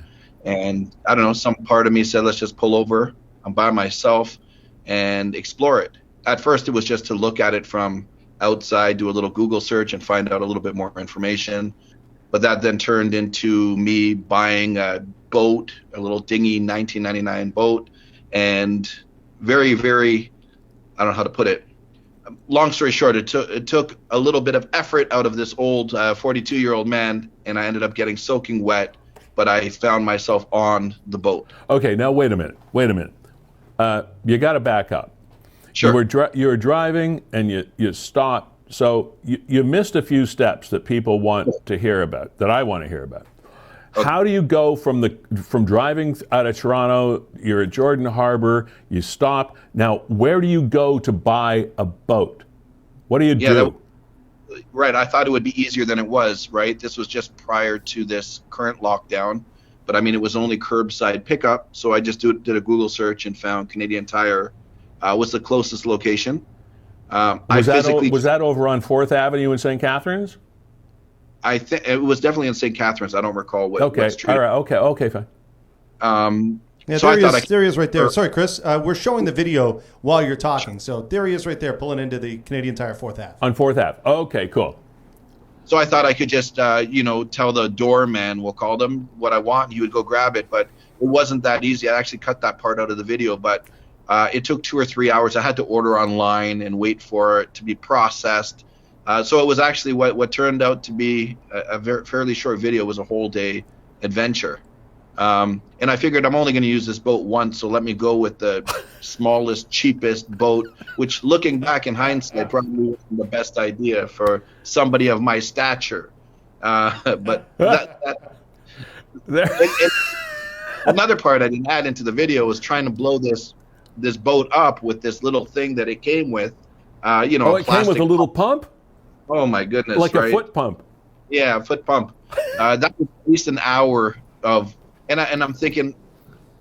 And I don't know, some part of me said, let's just pull over. I'm by myself and explore it. At first, it was just to look at it from outside, do a little Google search and find out a little bit more information. But that then turned into me buying a boat, a little dingy 1999 boat, and very, very, I don't know how to put it. Long story short, it took a little bit of effort out of this old 42-year-old man, and I ended up getting soaking wet, but I found myself on the boat. Okay, now wait a minute. You got to back up. Sure. You were driving and you stopped, so you missed a few steps that people want to hear about, that I want to hear about. How do you go from driving out of Toronto, you're at Jordan Harbor, you stop. Now, where do you go to buy a boat? What do you do? Right, I thought it would be easier than it was, right? This was just prior to this current lockdown. But I mean, it was only curbside pickup. So I just did a Google search and found Canadian Tire was the closest location. Was that over on 4th Avenue in St. Catharines? I think it was definitely in St. Catharines. I don't recall what street. All right. Okay, fine. Yeah, so there he is right there. Sorry, Chris. We're showing the video while you're talking. So there he is right there pulling into the Canadian Tire 4th Ave. On 4th Ave. Okay, cool. So I thought I could just, tell the doorman, we'll call them, what I want. He would go grab it. But it wasn't that easy. I actually cut that part out of the video. But it took 2 or 3 hours. I had to order online and wait for it to be processed. So it was actually what turned out to be a fairly short video was a whole day adventure. And I figured I'm only going to use this boat once, so let me go with the smallest, cheapest boat, which looking back in hindsight probably wasn't the best idea for somebody of my stature. But another part I didn't add into the video was trying to blow this boat up with this little thing that it came with. It came with a little pump? Oh my goodness! Like a foot pump. Yeah, a foot pump. That was at least an hour of, and I'm thinking,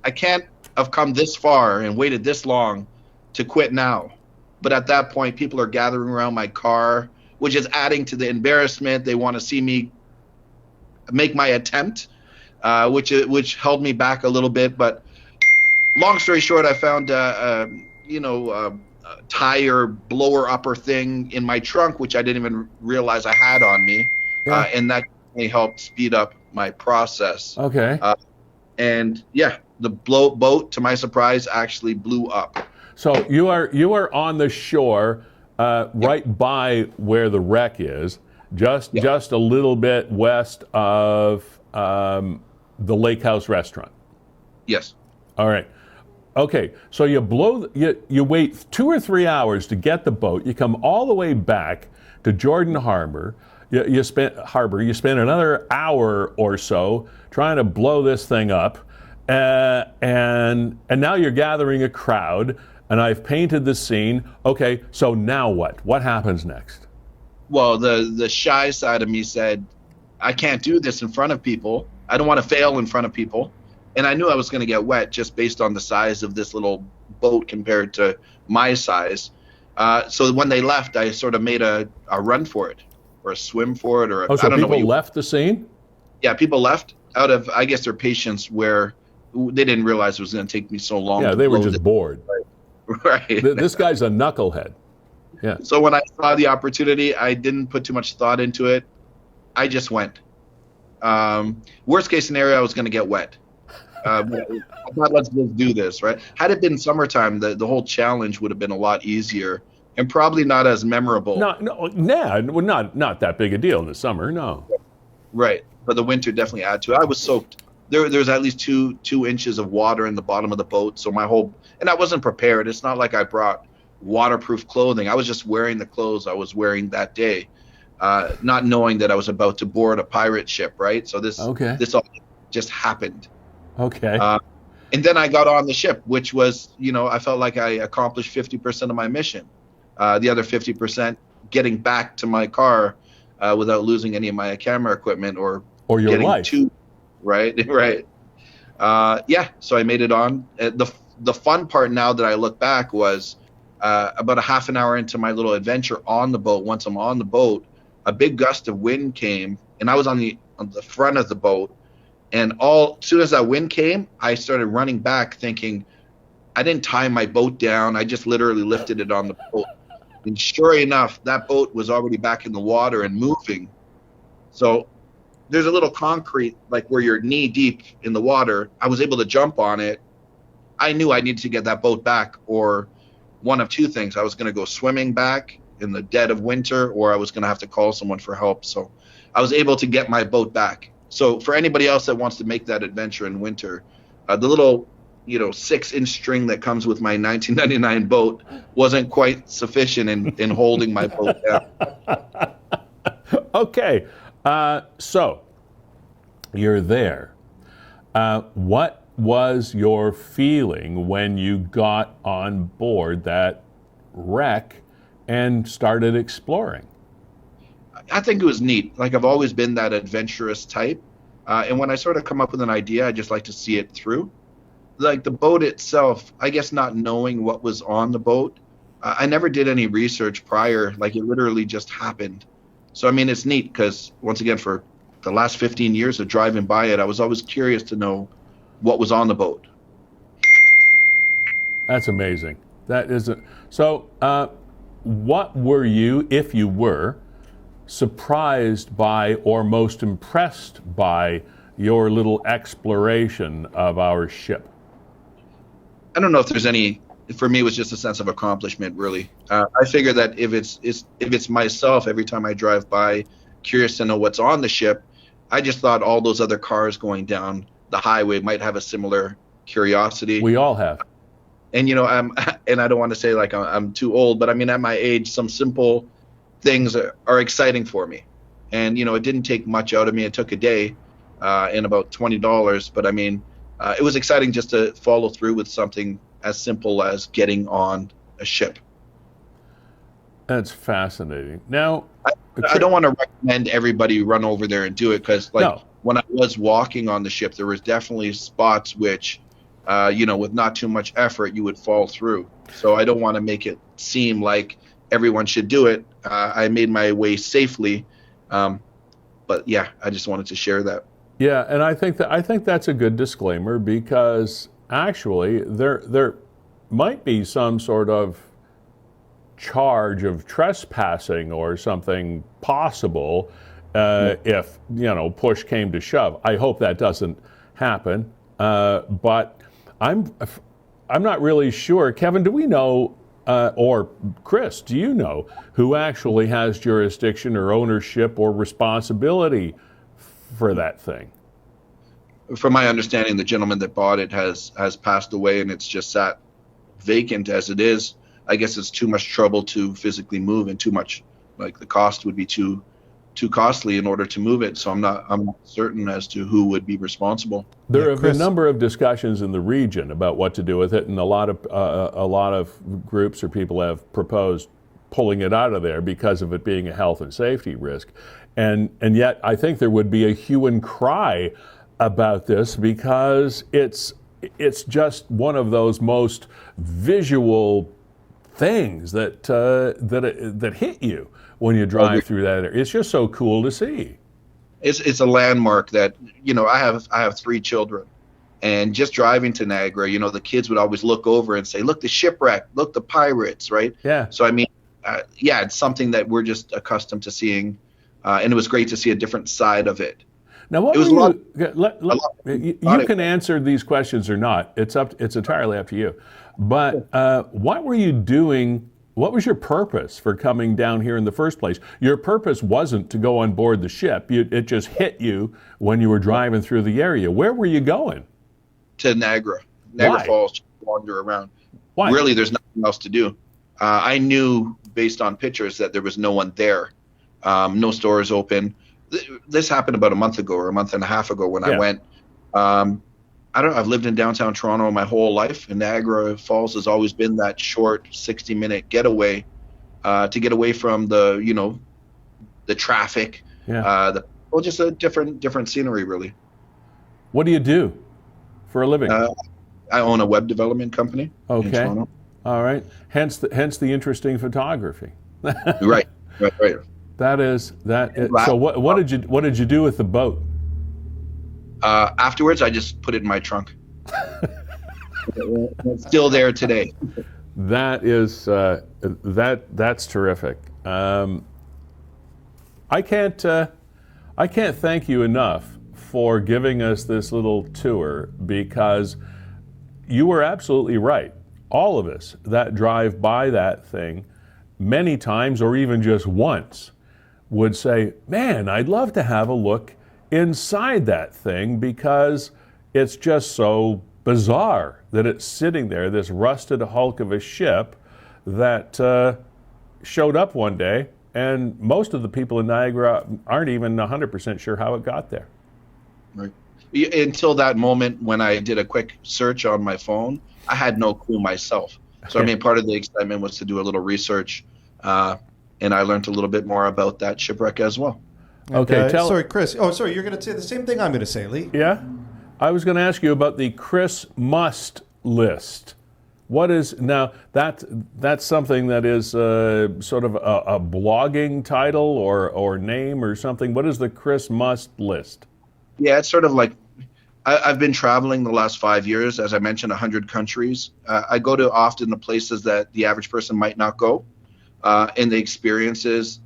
I can't have come this far and waited this long to quit now. But at that point, people are gathering around my car, which is adding to the embarrassment. They want to see me make my attempt, which held me back a little bit. But long story short, I found tire blower upper thing in my trunk, which I didn't even realize I had on me. Yeah. And that may help speed up my process. Okay. The boat, to my surprise, actually blew up. So you are on the shore, right by where the wreck is, just a little bit west of the Lake House restaurant. Yes. All right. Okay, so you wait 2 or 3 hours to get the boat. You come all the way back to Jordan Harbor. You spend another hour or so trying to blow this thing up, and now you're gathering a crowd. And I've painted the scene. Okay, so now what? What happens next? Well, the shy side of me said, I can't do this in front of people. I don't want to fail in front of people. And I knew I was going to get wet just based on the size of this little boat compared to my size. So when they left, I sort of made a run for it, or a swim for it, or I don't know. People left the scene? Yeah, people left out of, I guess, their patience, where they didn't realize it was going to take me so long. Yeah, they were just bored. Right. This guy's a knucklehead. Yeah. So when I saw the opportunity, I didn't put too much thought into it. I just went. Worst case scenario, I was going to get wet. I thought, let's just do this, right? Had it been summertime, the whole challenge would have been a lot easier and probably not as memorable. Not that big a deal in the summer, no. Right, but the winter definitely added to it. I was soaked. There's at least two inches of water in the bottom of the boat, so and I wasn't prepared. It's not like I brought waterproof clothing. I was just wearing the clothes I was wearing that day, not knowing that I was about to board a pirate ship, right? So this all just happened. Okay. And then I got on the ship, which was, I felt like I accomplished 50% of my mission. The other 50% getting back to my car without losing any of my camera equipment or your getting life. Right. So I made it on. The fun part now that I look back was about a half an hour into my little adventure on the boat. Once I'm on the boat, a big gust of wind came, and I was on the front of the boat. And as soon as that wind came, I started running back thinking, I didn't tie my boat down. I just literally lifted it on the boat. And sure enough, that boat was already back in the water and moving. So there's a little concrete, like where you're knee deep in the water. I was able to jump on it. I knew I needed to get that boat back, or one of two things. I was going to go swimming back in the dead of winter, or I was going to have to call someone for help. So I was able to get my boat back. So for anybody else that wants to make that adventure in winter, the little 6-inch string that comes with my 1999 boat wasn't quite sufficient in holding my boat down. Okay. So you're there. What was your feeling when you got on board that wreck and started exploring? I think it was neat. Like, I've always been that adventurous type. And when I sort of come up with an idea, I just like to see it through. Like the boat itself, I guess not knowing what was on the boat, I never did any research prior. Like, it literally just happened. So, I mean, it's neat because, once again, for the last 15 years of driving by it, I was always curious to know what was on the boat. That's amazing. That is so. What were you, if you were, surprised by or most impressed by your little exploration of our ship? I don't know if there's any. For me, it was just a sense of accomplishment, really. I figure that if it's myself, every time I drive by, curious to know what's on the ship, I just thought all those other cars going down the highway might have a similar curiosity. We all have. And and I don't want to say like I'm too old, but I mean, at my age, some simple things are exciting for me. And it didn't take much out of me. It took a day and about $20, but I mean, it was exciting just to follow through with something as simple as getting on a ship. That's fascinating. Now, I don't want to recommend everybody run over there and do it, because when I was walking on the ship, there was definitely spots which, with not too much effort, you would fall through. So I don't want to make it seem like everyone should do it. I made my way safely, but yeah, I just wanted to share that. Yeah, and I think that's a good disclaimer, because actually there might be some sort of charge of trespassing or something possible if push came to shove. I hope that doesn't happen, but I'm not really sure. Kevin, do we know, or Chris, do you know who actually has jurisdiction or ownership or responsibility for that thing? From my understanding, the gentleman that bought it has passed away, and it's just sat vacant as it is. I guess it's too much trouble to physically move, and too much, like, the cost would be too costly in order to move it. So I'm not certain as to who would be responsible. There have been a number of discussions in the region about what to do with it, and a lot of groups or people have proposed pulling it out of there because of it being a health and safety risk. And yet I think there would be a hue and cry about this, because it's just one of those most visual things that hit you when you drive through that area. It's just so cool to see. It's a landmark that, I have 3 children, and just driving to Niagara, the kids would always look over and say, "Look, the shipwreck, look, the pirates," right? Yeah. So I mean, it's something that we're just accustomed to seeing, and it was great to see a different side of it. Now, what you can answer these questions or not. It's entirely up to you. But what were you doing? What was your purpose for coming down here in the first place? Your purpose wasn't to go on board the ship. It just hit you when you were driving through the area. Where were you going? To Niagara Falls, to wander around. Why? Really, there's nothing else to do. I knew based on pictures that there was no one there. No stores open. This happened about a month ago or a month and a half ago when I went. I've lived in downtown Toronto my whole life, and Niagara Falls has always been that short 60-minute getaway to get away from the traffic. Just a different scenery, really. What do you do for a living? I own a web development company in Toronto. All right. Hence the interesting photography. Right. That is. So what did you do with the boat? Afterwards, I just put it in my trunk. It's still there today. That is that's terrific. I can't thank you enough for giving us this little tour, because you were absolutely right. All of us that drive by that thing many times, or even just once, would say, "Man, I'd love to have a look inside that thing," because it's just so bizarre that it's sitting there, this rusted hulk of a ship that showed up one day, and most of the people in Niagara aren't even 100% sure how it got there. Right. Until that moment when I did a quick search on my phone, I had no clue myself. So, I mean, part of the excitement was to do a little research, and I learned a little bit more about that shipwreck as well. Okay, sorry, Chris. Oh, sorry, you're going to say the same thing I'm going to say, Lee. Yeah? I was going to ask you about the Chris Must list. What is, now, that's something that is sort of a blogging title or name or something. What is the Chris Must list? Yeah, it's sort of like, I've been traveling the last 5 years, as I mentioned, 100 countries. I go to often the places that the average person might not go, and the experiences.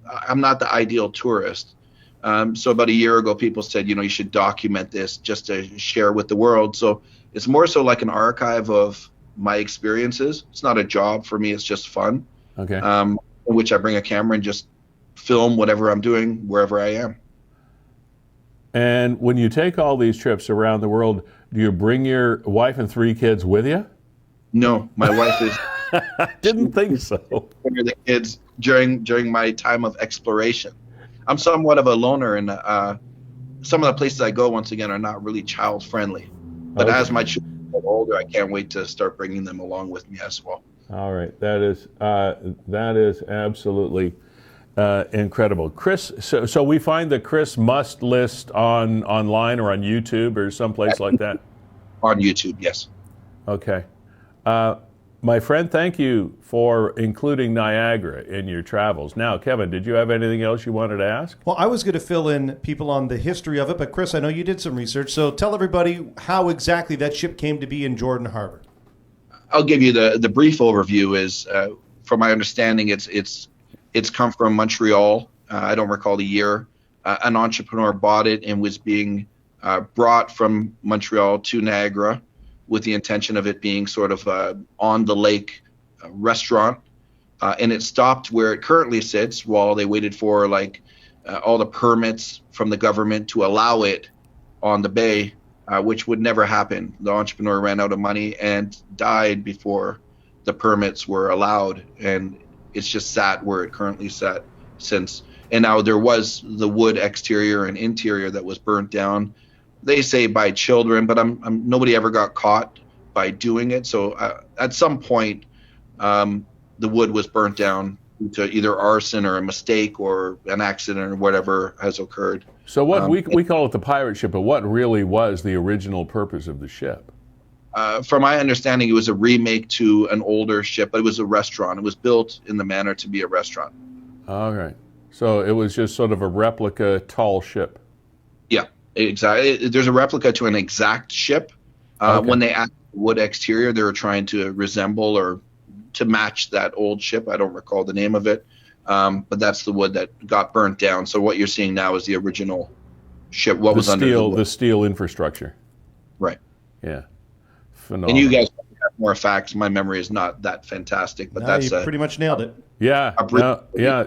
I'm not the ideal tourist. So about a year ago, people said, you should document this just to share with the world. So it's more so like an archive of my experiences. It's not a job for me. It's just fun. Okay. In which I bring a camera and just film whatever I'm doing wherever I am. And when you take all these trips around the world, do you bring your wife and 3 kids with you? No, my wife is. I didn't think so. The kids during my time of exploration. I'm somewhat of a loner, and some of the places I go, once again, are not really child friendly. But as my children get older, I can't wait to start bringing them along with me as well. All right, that is absolutely incredible, Chris. So we find the Chris Must list online or on YouTube or someplace like that. On YouTube, yes. Okay. My friend, thank you for including Niagara in your travels. Now, Kevin, did you have anything else you wanted to ask? Well, I was going to fill in people on the history of it, but Chris, I know you did some research, so tell everybody how exactly that ship came to be in Jordan Harbor. I'll give you the brief overview. Is from my understanding, it's come from Montreal. I don't recall the year. An entrepreneur bought it and was being brought from Montreal to Niagara, with the intention of it being sort of on the lake restaurant. And it stopped where it currently sits while they waited for all the permits from the government to allow it on the bay, which would never happen. The entrepreneur ran out of money and died before the permits were allowed. And it's just sat where it currently sat since. And now there was the wood exterior and interior that was burnt down. They say by children, but nobody ever got caught by doing it. So at some point, the wood was burnt down due to either arson or a mistake or an accident or whatever has occurred. So what we call it the pirate ship, but what really was the original purpose of the ship? From my understanding, it was a remake to an older ship, but it was a restaurant. It was built in the manner to be a restaurant. All right. So it was just sort of a replica tall ship. Yeah. Exactly. There's a replica to an exact ship. Okay. When they added the wood exterior, they were trying to resemble or to match that old ship. I don't recall the name of it, but that's the wood that got burnt down. So what you're seeing now is the original ship. What was under the wood. The steel infrastructure. Right. Yeah. Phenomenal. And you guys have more facts. My memory is not that fantastic, but that's you pretty much nailed it. Yeah.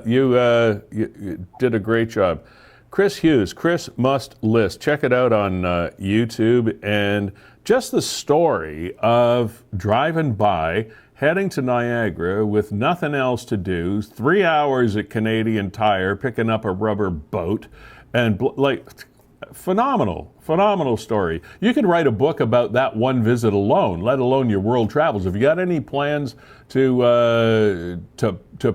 You did a great job. Chris Hughes, Chris Must list. Check it out on YouTube. And just the story of driving by, heading to Niagara with nothing else to do, 3 hours at Canadian Tire, picking up a rubber boat, and phenomenal story. You could write a book about that one visit alone, let alone your world travels. Have you got any plans to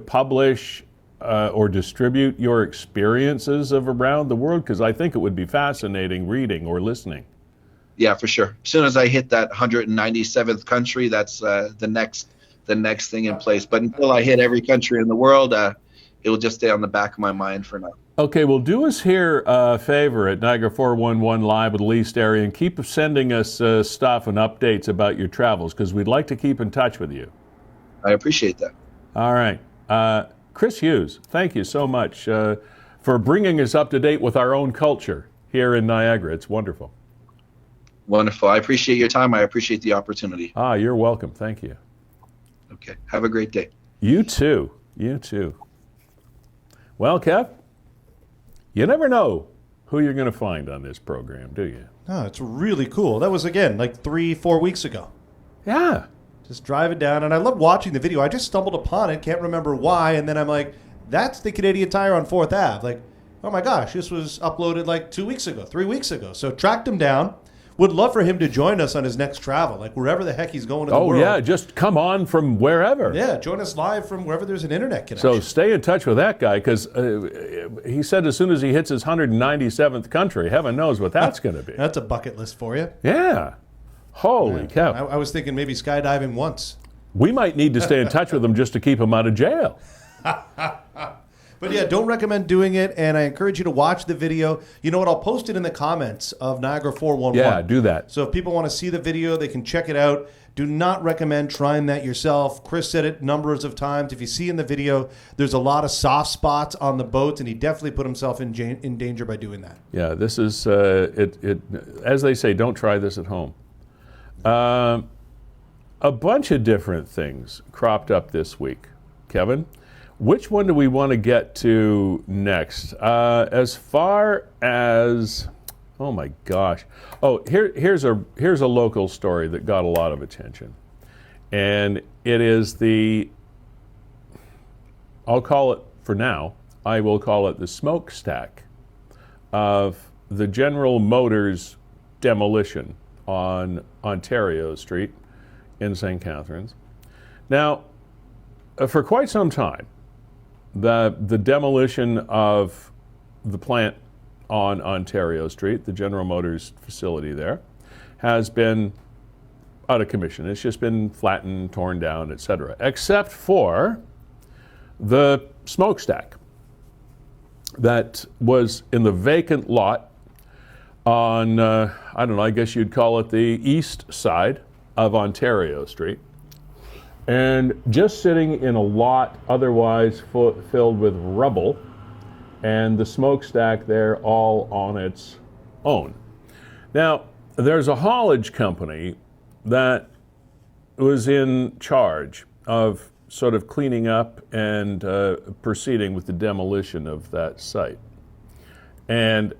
publish or distribute your experiences of around the world? Because I think it would be fascinating reading or listening. Yeah, for sure. As soon as I hit that 197th country, that's the next thing in place. But until I hit every country in the world, it will just stay on the back of my mind for now. Okay, well, do us here a favor at Niagara 411 Live with Lee Sterry, and keep sending us stuff and updates about your travels, because we'd like to keep in touch with you. I appreciate that. All right. Chris Hughes, thank you so much for bringing us up to date with our own culture here in Niagara. It's wonderful. Wonderful. I appreciate your time. I appreciate the opportunity. You're welcome. Thank you. Okay. Have a great day. You too. You too. Well, Kev, you never know who you're going to find on this program, do you? Oh, it's really cool. That was, again, like 3-4 weeks ago. Yeah. Just driving down, and I love watching the video. I just stumbled upon it, can't remember why, and then I'm like, that's the Canadian Tire on 4th Ave. Like, oh my gosh, this was uploaded like 2 weeks ago, 3 weeks ago. So tracked him down. Would love for him to join us on his next travel, like wherever the heck he's going in the world. Oh, yeah, just come on from wherever. Yeah, join us live from wherever there's an internet connection. So stay in touch with that guy, because he said as soon as he hits his 197th country, heaven knows what that's going to be. That's a bucket list for you. Yeah. Holy cow. I was thinking maybe skydiving once. We might need to stay in touch with him just to keep him out of jail. But yeah, don't recommend doing it, and I encourage you to watch the video. You know what? I'll post it in the comments of Niagara 411. Yeah, do that. So if people want to see the video, they can check it out. Do not recommend trying that yourself. Chris said it numbers of times. If you see in the video, there's a lot of soft spots on the boats, and he definitely put himself in danger by doing that. Yeah, this is, as they say, don't try this at home. A bunch of different things cropped up this week. Kevin, which one do we want to get to next? As far as, oh my gosh. Oh, here's a local story that got a lot of attention. And it is I'll call it, for now, I will call it the smokestack of the General Motors demolition on Ontario Street in St. Catharines. Now, for quite some time, the demolition of the plant on Ontario Street, the General Motors facility there, has been out of commission. It's just been flattened, torn down, etc., except for the smokestack that was in the vacant lot on, I don't know, I guess you'd call it the east side of Ontario Street, and just sitting in a lot otherwise filled with rubble, and the smokestack there all on its own. Now, there's a haulage company that was in charge of sort of cleaning up and proceeding with the demolition of that site. And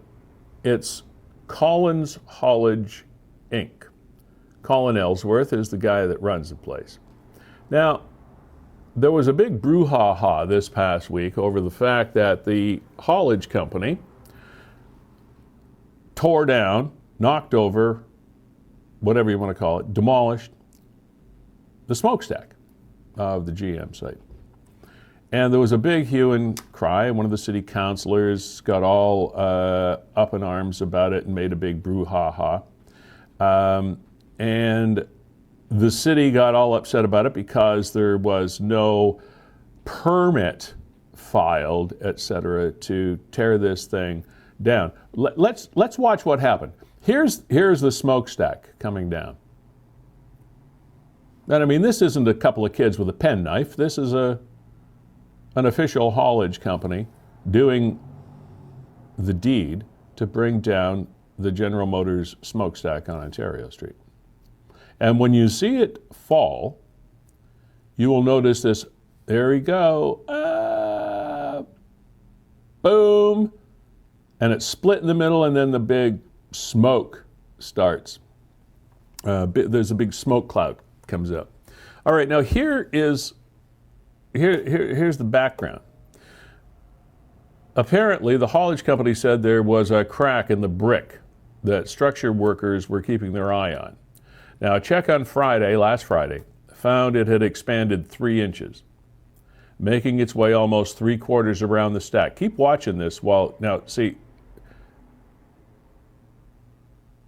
it's Collins Haulage, Inc. Colin Ellsworth is the guy that runs the place. Now, there was a big brouhaha this past week over the fact that the haulage company tore down, knocked over, whatever you want to call it, demolished the smokestack of the GM site. And there was a big hue and cry. One of the city councilors got all up in arms about it and made a big brouhaha. And the city got all upset about it because there was no permit filed, et cetera, to tear this thing down. Let's watch what happened. Here's the smokestack coming down. And I mean, this isn't a couple of kids with a penknife. This is an official haulage company doing the deed to bring down the General Motors smokestack on Ontario Street. And when you see it fall, you will notice this, there we go, boom, and it's split in the middle, and then the big smoke starts. There's a big smoke cloud comes up. All right, now here's the background. Apparently, the haulage company said there was a crack in the brick that structure workers were keeping their eye on. Now, a check on last Friday, found it had expanded 3 inches, making its way almost 3/4 around the stack. Keep watching this now, see,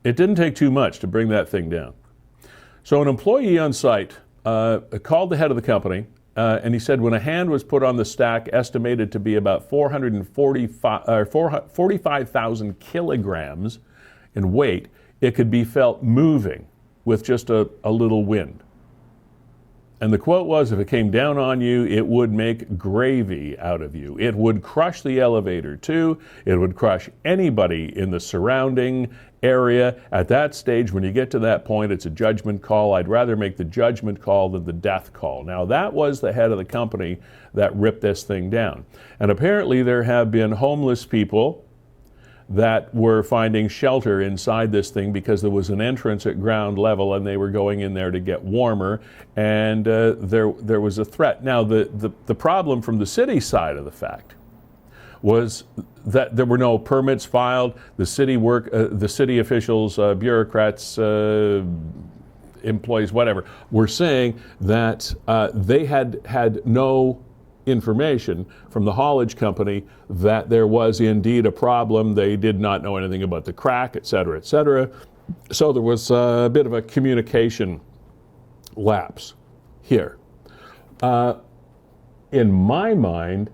it didn't take too much to bring that thing down. So an employee on site called the head of the company, and he said when a hand was put on the stack, estimated to be about 45,000 kilograms in weight, it could be felt moving with just a little wind. And the quote was, if it came down on you, it would make gravy out of you. It would crush the elevator too. It would crush anybody in the surrounding area. At that stage, when you get to that point, it's a judgment call. I'd rather make the judgment call than the death call. Now, that was the head of the company that ripped this thing down. And apparently there have been homeless people that were finding shelter inside this thing because there was an entrance at ground level and they were going in there to get warmer, and there was a threat. Now, the problem from the city side of the fact was that there were no permits filed. The city officials, bureaucrats, employees, whatever, were saying that they had no information from the haulage company that there was indeed a problem. They did not know anything about the crack, et cetera, et cetera. So there was a bit of a communication lapse here. In my mind,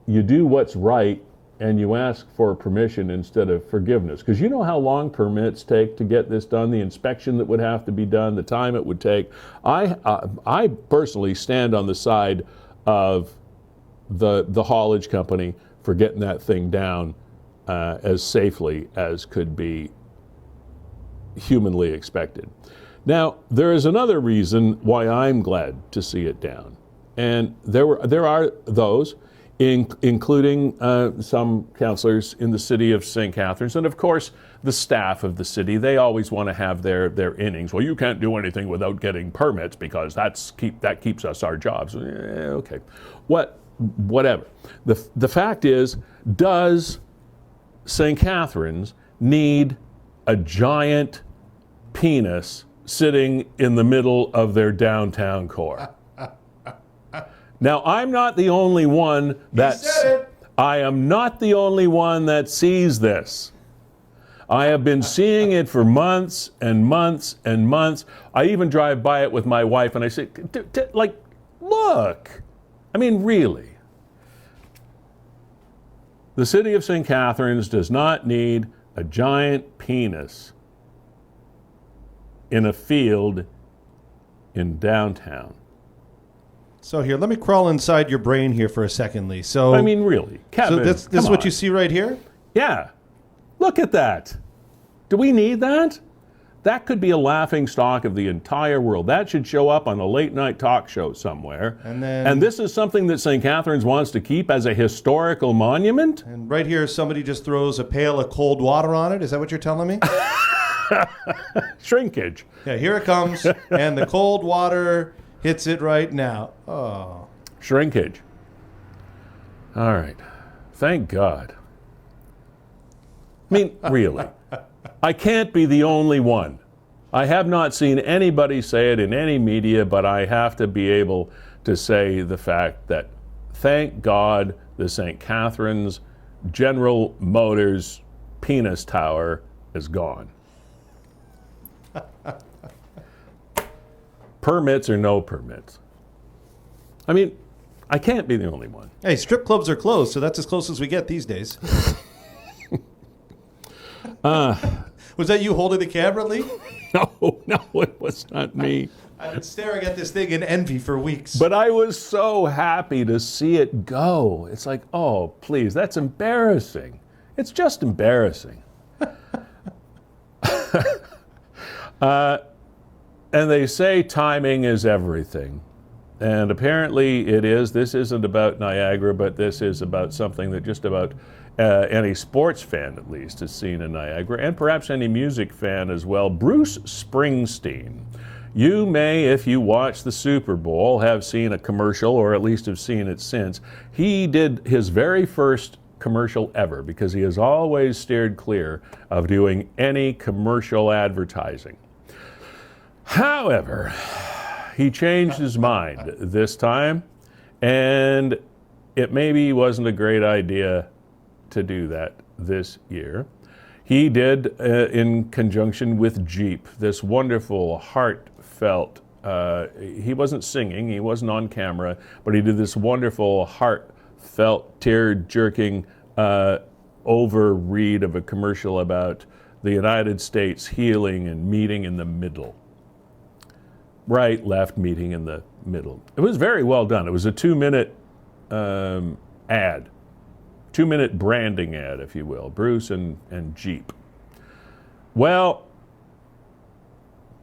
you do what's right and you ask for permission instead of forgiveness. Because you know how long permits take to get this done, the inspection that would have to be done, the time it would take. I personally stand on the side of the haulage company for getting that thing down as safely as could be humanly expected. Now, there is another reason why I'm glad to see it down. And there are those, including some councillors in the city of St. Catharines, and of course the staff of the city. They always want to have their innings. Well, you can't do anything without getting permits because that keeps us our jobs. Okay, whatever. The fact is, does St. Catharines need a giant penis sitting in the middle of their downtown core? Now, I'm not the only one I am not the only one that sees this. I have been seeing it for months and months and months. I even drive by it with my wife and I say, like, look. I mean, really. The city of St. Catharines does not need a giant penis in a field in downtown. So here, let me crawl inside your brain here for a second, Lee. So I mean, really, Kevin. So this is what you see right here? Yeah. Look at that. Do we need that? That could be a laughing stock of the entire world. That should show up on a late night talk show somewhere. And this is something that St. Catharines wants to keep as a historical monument? And right here, somebody just throws a pail of cold water on it. Is that what you're telling me? Shrinkage. Yeah, here it comes. And the cold water hits it right now. Oh. Shrinkage. All right. Thank God. I mean, really. I can't be the only one. I have not seen anybody say it in any media, but I have to be able to say the fact that, thank God, the St. Catharines General Motors penis tower is gone. Permits or no permits. I mean, I can't be the only one. Hey, strip clubs are closed, so that's as close as we get these days. Was that you holding the camera, Lee? No, it was not me. I've been staring at this thing in envy for weeks. But I was so happy to see it go. It's like, oh, please, that's embarrassing. It's just embarrassing. And they say timing is everything. And apparently it is. This isn't about Niagara, but this is about something that just about any sports fan, at least, has seen in Niagara, and perhaps any music fan as well. Bruce Springsteen. You may, if you watch the Super Bowl, have seen a commercial, or at least have seen it since. He did his very first commercial ever, because he has always steered clear of doing any commercial advertising. However, he changed his mind this time, and it maybe wasn't a great idea to do that this year. He did, in conjunction with Jeep, this wonderful, heartfelt, he wasn't singing, he wasn't on camera, but he did this wonderful, heartfelt, tear-jerking overread of a commercial about the United States healing and meeting in the middle. Right, left, meeting in the middle. It was very well done. It was a 2-minute ad. 2-minute branding ad, if you will. Bruce and Jeep. Well,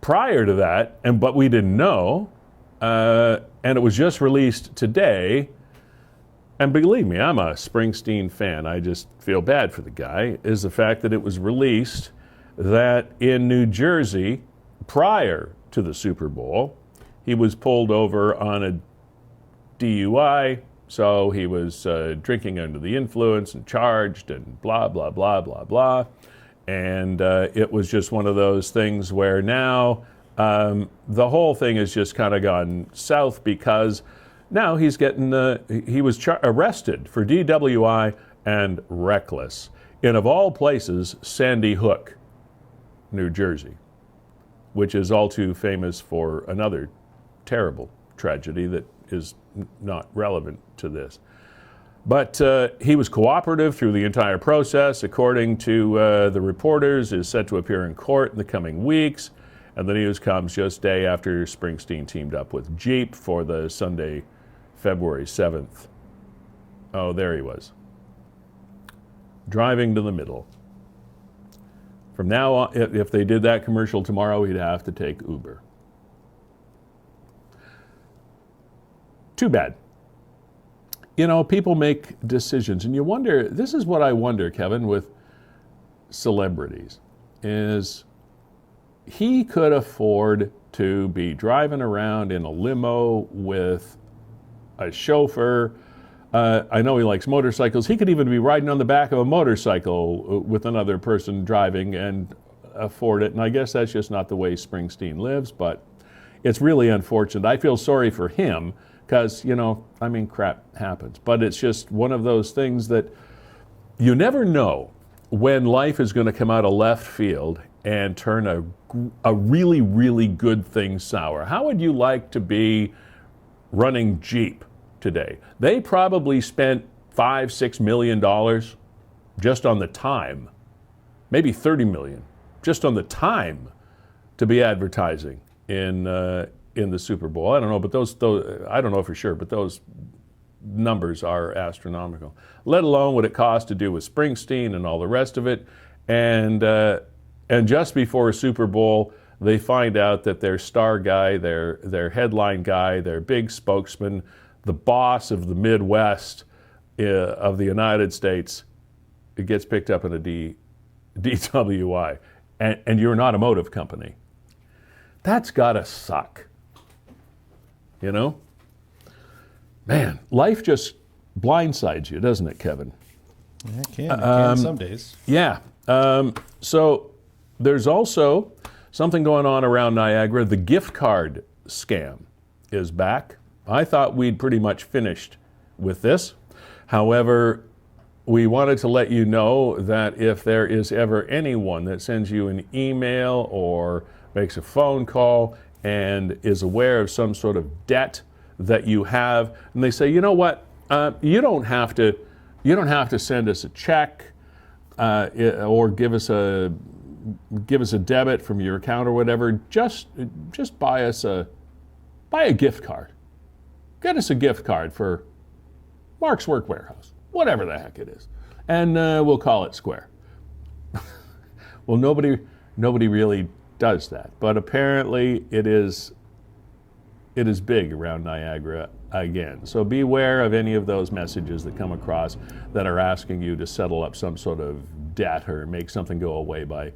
prior to that, but we didn't know, and it was just released today, and believe me, I'm a Springsteen fan. I just feel bad for the guy, is the fact that it was released that in New Jersey, prior to the Super Bowl, he was pulled over on a DUI So he was drinking under the influence and charged and blah, blah, blah, blah, blah. And it was just one of those things where now the whole thing has just kind of gone south because now he's getting, he was arrested for DWI and reckless in, of all places, Sandy Hook, New Jersey, which is all too famous for another terrible tragedy that is not relevant to this. But he was cooperative through the entire process, according to the reporters, is set to appear in court in the coming weeks. And the news comes just day after Springsteen teamed up with Jeep for the Sunday, February 7th. Oh, there he was. Driving to the middle. From now on, if they did that commercial tomorrow, he'd have to take Uber. Too bad. You know, people make decisions, and you wonder, this is what I wonder, Kevin, with celebrities, is he could afford to be driving around in a limo with a chauffeur. I know he likes motorcycles. He could even be riding on the back of a motorcycle with another person driving and afford it. And I guess that's just not the way Springsteen lives, but it's really unfortunate. I feel sorry for him because, you know, I mean, crap happens. But it's just one of those things that you never know when life is going to come out of left field and turn a really, really good thing sour. How would you like to be running Jeep today? They probably spent $5-6 million just on the time, maybe $30 million just on the time to be advertising in the Super Bowl. I don't know, but those I don't know for sure, but those numbers are astronomical. Let alone what it cost to do with Springsteen and all the rest of it. And just before a Super Bowl, they find out that their star guy, their headline guy, their big spokesman, the boss of the Midwest of the United States, it gets picked up in a DWI, and you're an automotive company. That's gotta suck. You know? Man, life just blindsides you, doesn't it, Kevin? Yeah, it can some days. Yeah. So there's also something going on around Niagara. The gift card scam is back. I thought we'd pretty much finished with this. However, we wanted to let you know that if there is ever anyone that sends you an email or makes a phone call and is aware of some sort of debt that you have, and they say, you know what, you don't have to send us a check or give us a debit from your account or whatever. Just buy a gift card. Get us a gift card for Mark's Work Wearhouse, whatever the heck it is, and we'll call it square. Well, nobody really does that, but apparently it is big around Niagara again. So beware of any of those messages that come across that are asking you to settle up some sort of debt or make something go away by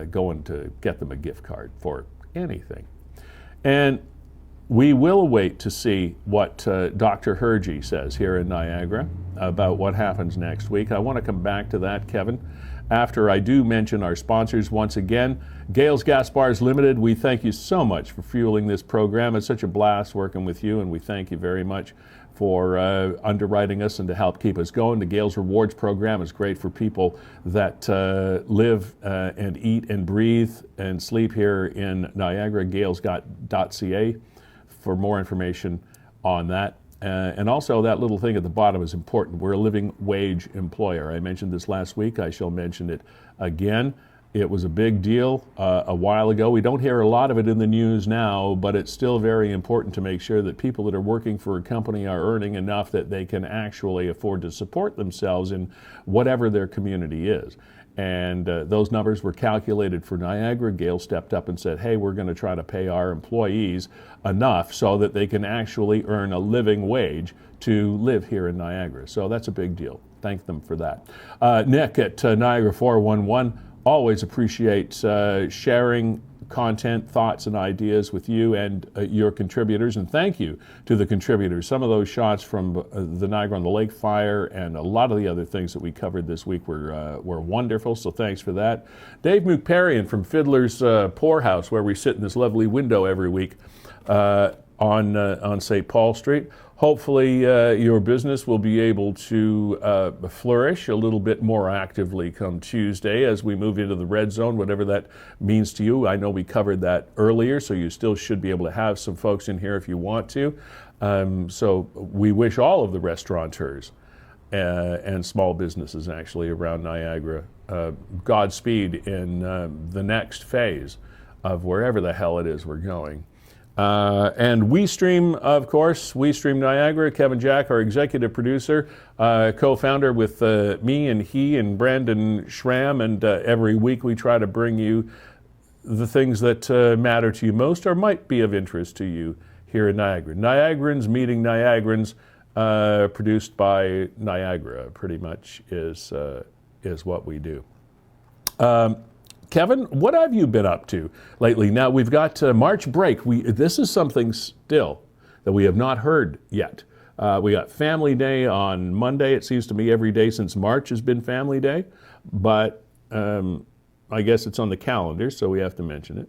going to get them a gift card for anything. And we will wait to see what Dr. Hergy says here in Niagara about what happens next week. I want to come back to that, Kevin, after I do mention our sponsors once again. Gales Gas Bars Limited, we thank you so much for fueling this program. It's such a blast working with you, and we thank you very much for underwriting us and to help keep us going. The Gales Rewards program is great for people that live and eat and breathe and sleep here in Niagara. Gales.ca for more information on that. And also that little thing at the bottom is important. We're a living wage employer. I mentioned this last week. I shall mention it again. It was a big deal a while ago. We don't hear a lot of it in the news now, but it's still very important to make sure that people that are working for a company are earning enough that they can actually afford to support themselves in whatever their community is. And those numbers were calculated for Niagara. Gail stepped up and said, hey, we're going to try to pay our employees enough so that they can actually earn a living wage to live here in Niagara. So that's a big deal. Thank them for that. Nick at Niagara 411, always appreciate sharing content, thoughts, and ideas with you and your contributors. And thank you to the contributors. Some of those shots from the Niagara-on-the-Lake fire and a lot of the other things that we covered this week were wonderful, so thanks for that. Dave Mukparian from Fiddler's Poorhouse, where we sit in this lovely window every week on St. Paul Street. Hopefully your business will be able to flourish a little bit more actively come Tuesday as we move into the red zone, whatever that means to you. I know we covered that earlier, so you still should be able to have some folks in here if you want to. So we wish all of the restaurateurs and small businesses actually around Niagara Godspeed in the next phase of wherever the hell it is we're going. And WeeStreem, of course, WeeStream Niagara, Kevin Jack, our executive producer, co-founder with me and he and Brandon Schramm, and every week we try to bring you the things that matter to you most or might be of interest to you here in Niagara. Niagarans meeting Niagarans, produced by Niagara, pretty much is what we do. Kevin, what have you been up to lately? Now, we've got March break. This is something still that we have not heard yet. We got Family Day on Monday. It seems to me every day since March has been Family Day, but I guess it's on the calendar, so we have to mention it.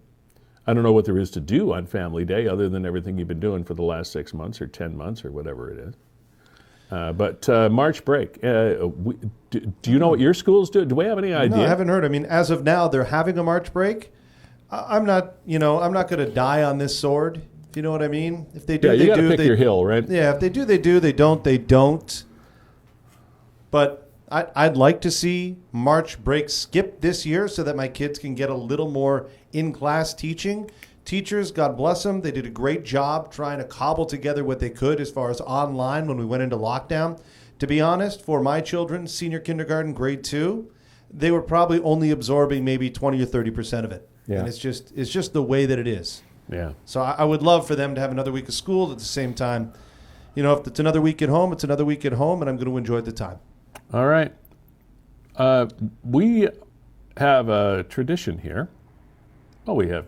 I don't know what there is to do on Family Day other than everything you've been doing for the last 6 months or 10 months or whatever it is. But March break, do you know what your schools do? Do we have any idea? No, I haven't heard. I mean, as of now, they're having a March break. I'm not going to die on this sword, if you know what I mean. If they do, you got to pick your hill, right? Yeah, if they do, they do. They don't, they don't. But I'd like to see March break skip this year so that my kids can get a little more in-class teaching. Teachers, God bless them, they did a great job trying to cobble together what they could as far as online when we went into lockdown. To be honest, for my children, senior kindergarten, grade 2, they were probably only absorbing maybe 20 or 30% of it. Yeah. And it's just the way that it is. Yeah. So I would love for them to have another week of school at the same time. You know, if it's another week at home, it's another week at home, and I'm going to enjoy the time. All right. We have a tradition here. Well, we have.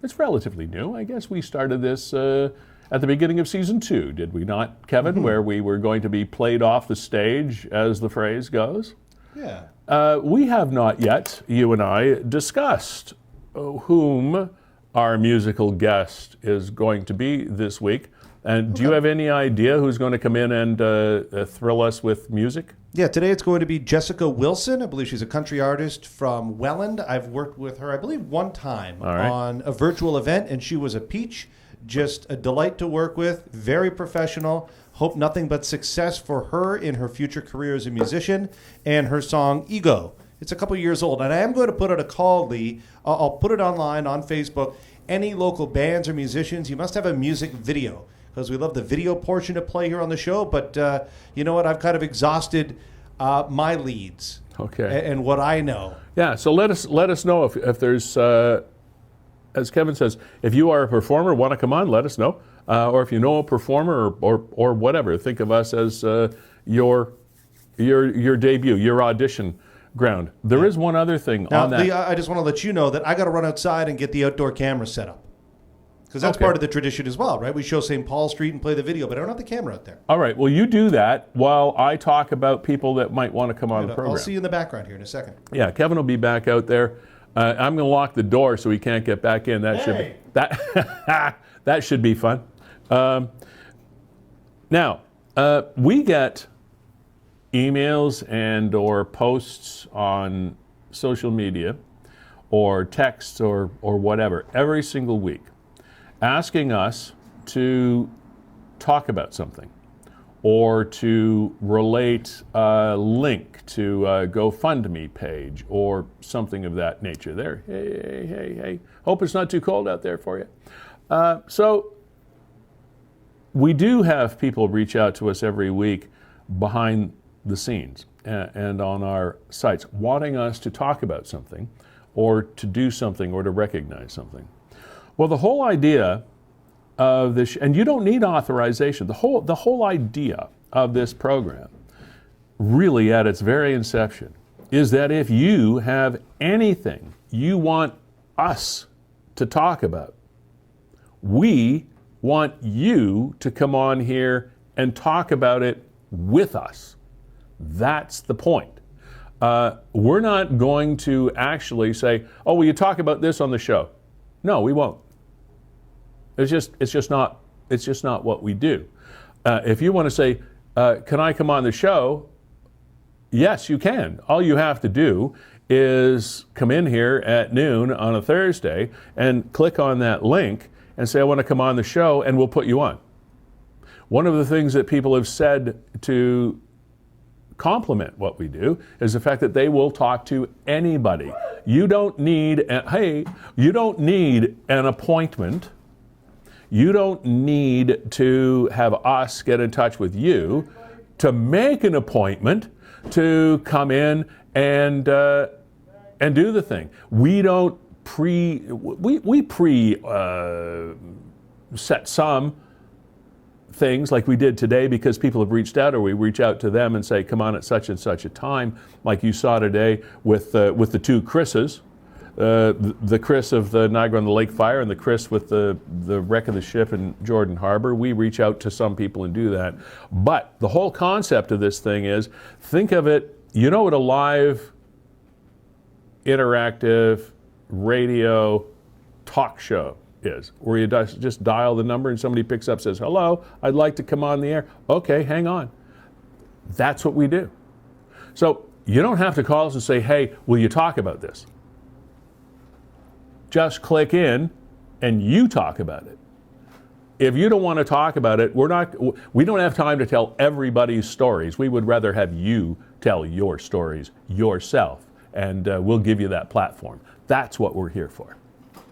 It's relatively new. I guess we started this at the beginning of season 2, did we not, Kevin? Mm-hmm. Where we were going to be played off the stage, as the phrase goes. Yeah. We have not yet, you and I, discussed whom our musical guest is going to be this week. And do you have any idea who's going to come in and thrill us with music? Yeah, today it's going to be Jessica Wilson. I believe she's a country artist from Welland. I've worked with her, I believe, one time on a virtual event, and she was a peach. Just a delight to work with, very professional. Hope nothing but success for her in her future career as a musician, and her song, Ego. It's a couple years old, and I am going to put out a call, Lee. I'll put it online on Facebook. Any local bands or musicians, you must have a music video, because we love the video portion to play here on the show. But you know what? I've kind of exhausted my leads and what I know. Yeah, so let us know if there's, as Kevin says, if you are a performer, want to come on, let us know. Or if you know a performer or whatever, think of us as your debut, your audition ground. There is one other thing now, on that. Lee, I just want to let you know that I got to run outside and get the outdoor camera set up. Because that's part of the tradition as well, right? We show St. Paul Street and play the video, but I don't have the camera out there. All right. Well, you do that while I talk about people that might want to come on the program. I'll see you in the background here in a second. Yeah, Kevin will be back out there. I'm going to lock the door so he can't get back in. That should be fun. Now, we get emails and or posts on social media or texts or whatever every single week asking us to talk about something or to relate a link to a GoFundMe page or something of that nature. There, hey. Hope it's not too cold out there for you. So we do have people reach out to us every week behind the scenes and on our sites wanting us to talk about something or to do something or to recognize something. Well, the whole idea of this, and you don't need authorization, the whole idea of this program, really at its very inception, is that if you have anything you want us to talk about. We want you to come on here and talk about it with us. That's the point. We're not going to actually say, oh, will you talk about this on the show? No, we won't. It's just not what we do. If you want to say, can I come on the show? Yes, you can. All you have to do is come in here at noon on a Thursday and click on that link and say, I want to come on the show, and we'll put you on. One of the things that people have said to compliment what we do is the fact that they will talk to anybody. You don't need, you don't need an appointment. You don't need to have us get in touch with you to make an appointment to come in and do the thing. We don't set some things like we did today because people have reached out, or we reach out to them and say, come on at such and such a time, like you saw today with the two Chris's, the Chris of the Niagara-on-the-Lake fire and the Chris with the wreck of the ship in Jordan Harbor. We reach out to some people and do that. But the whole concept of this thing is, think of it, you know what a live, interactive radio talk show is, where you just dial the number and somebody picks up, says, hello, I'd like to come on the air. Okay, hang on. That's what we do. So you don't have to call us and say, hey, will you talk about this? Just click in and you talk about it. If you don't want to talk about it, we don't have time to tell everybody's stories. We would rather have you tell your stories yourself, and we'll give you that platform. That's what we're here for.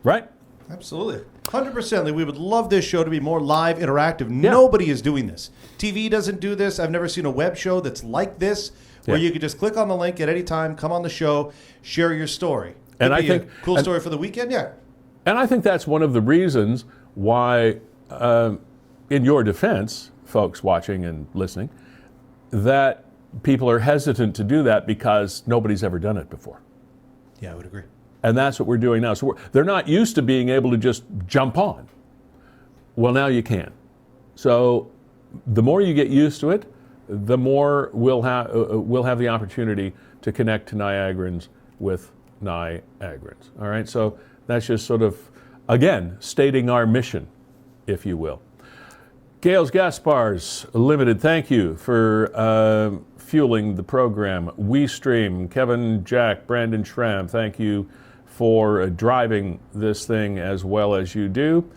Right? Absolutely. 100%. We would love this show to be more live, interactive. Yeah. Nobody is doing this. TV doesn't do this. I've never seen a web show that's like this, where you can just click on the link at any time, come on the show, share your story. And I think a cool story for the weekend, yeah. And I think that's one of the reasons why, in your defense, folks watching and listening, that people are hesitant to do that because nobody's ever done it before. Yeah, I would agree. And that's what we're doing now. So they're not used to being able to just jump on. Well, now you can. So the more you get used to it, the more we'll have the opportunity to connect to Niagarans with Niagarans. All right, so that's just sort of, again, stating our mission, if you will. Gales Gas Bars Limited, thank you for fueling the program. WeeStream, Kevin, Jack, Brandon Schramm, thank you for driving this thing as well as you do.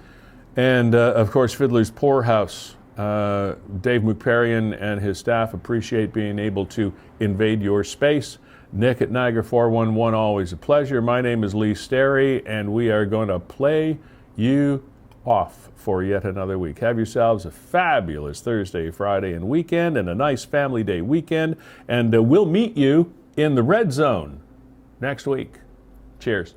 And of course, Fiddler's Poorhouse. Dave Mukparian and his staff appreciate being able to invade your space. Nick at Niagara 411, always a pleasure. My name is Lee Sterry, and we are going to play you off for yet another week. Have yourselves a fabulous Thursday, Friday, and weekend, and a nice family day weekend. And we'll meet you in the Red Zone next week. Cheers.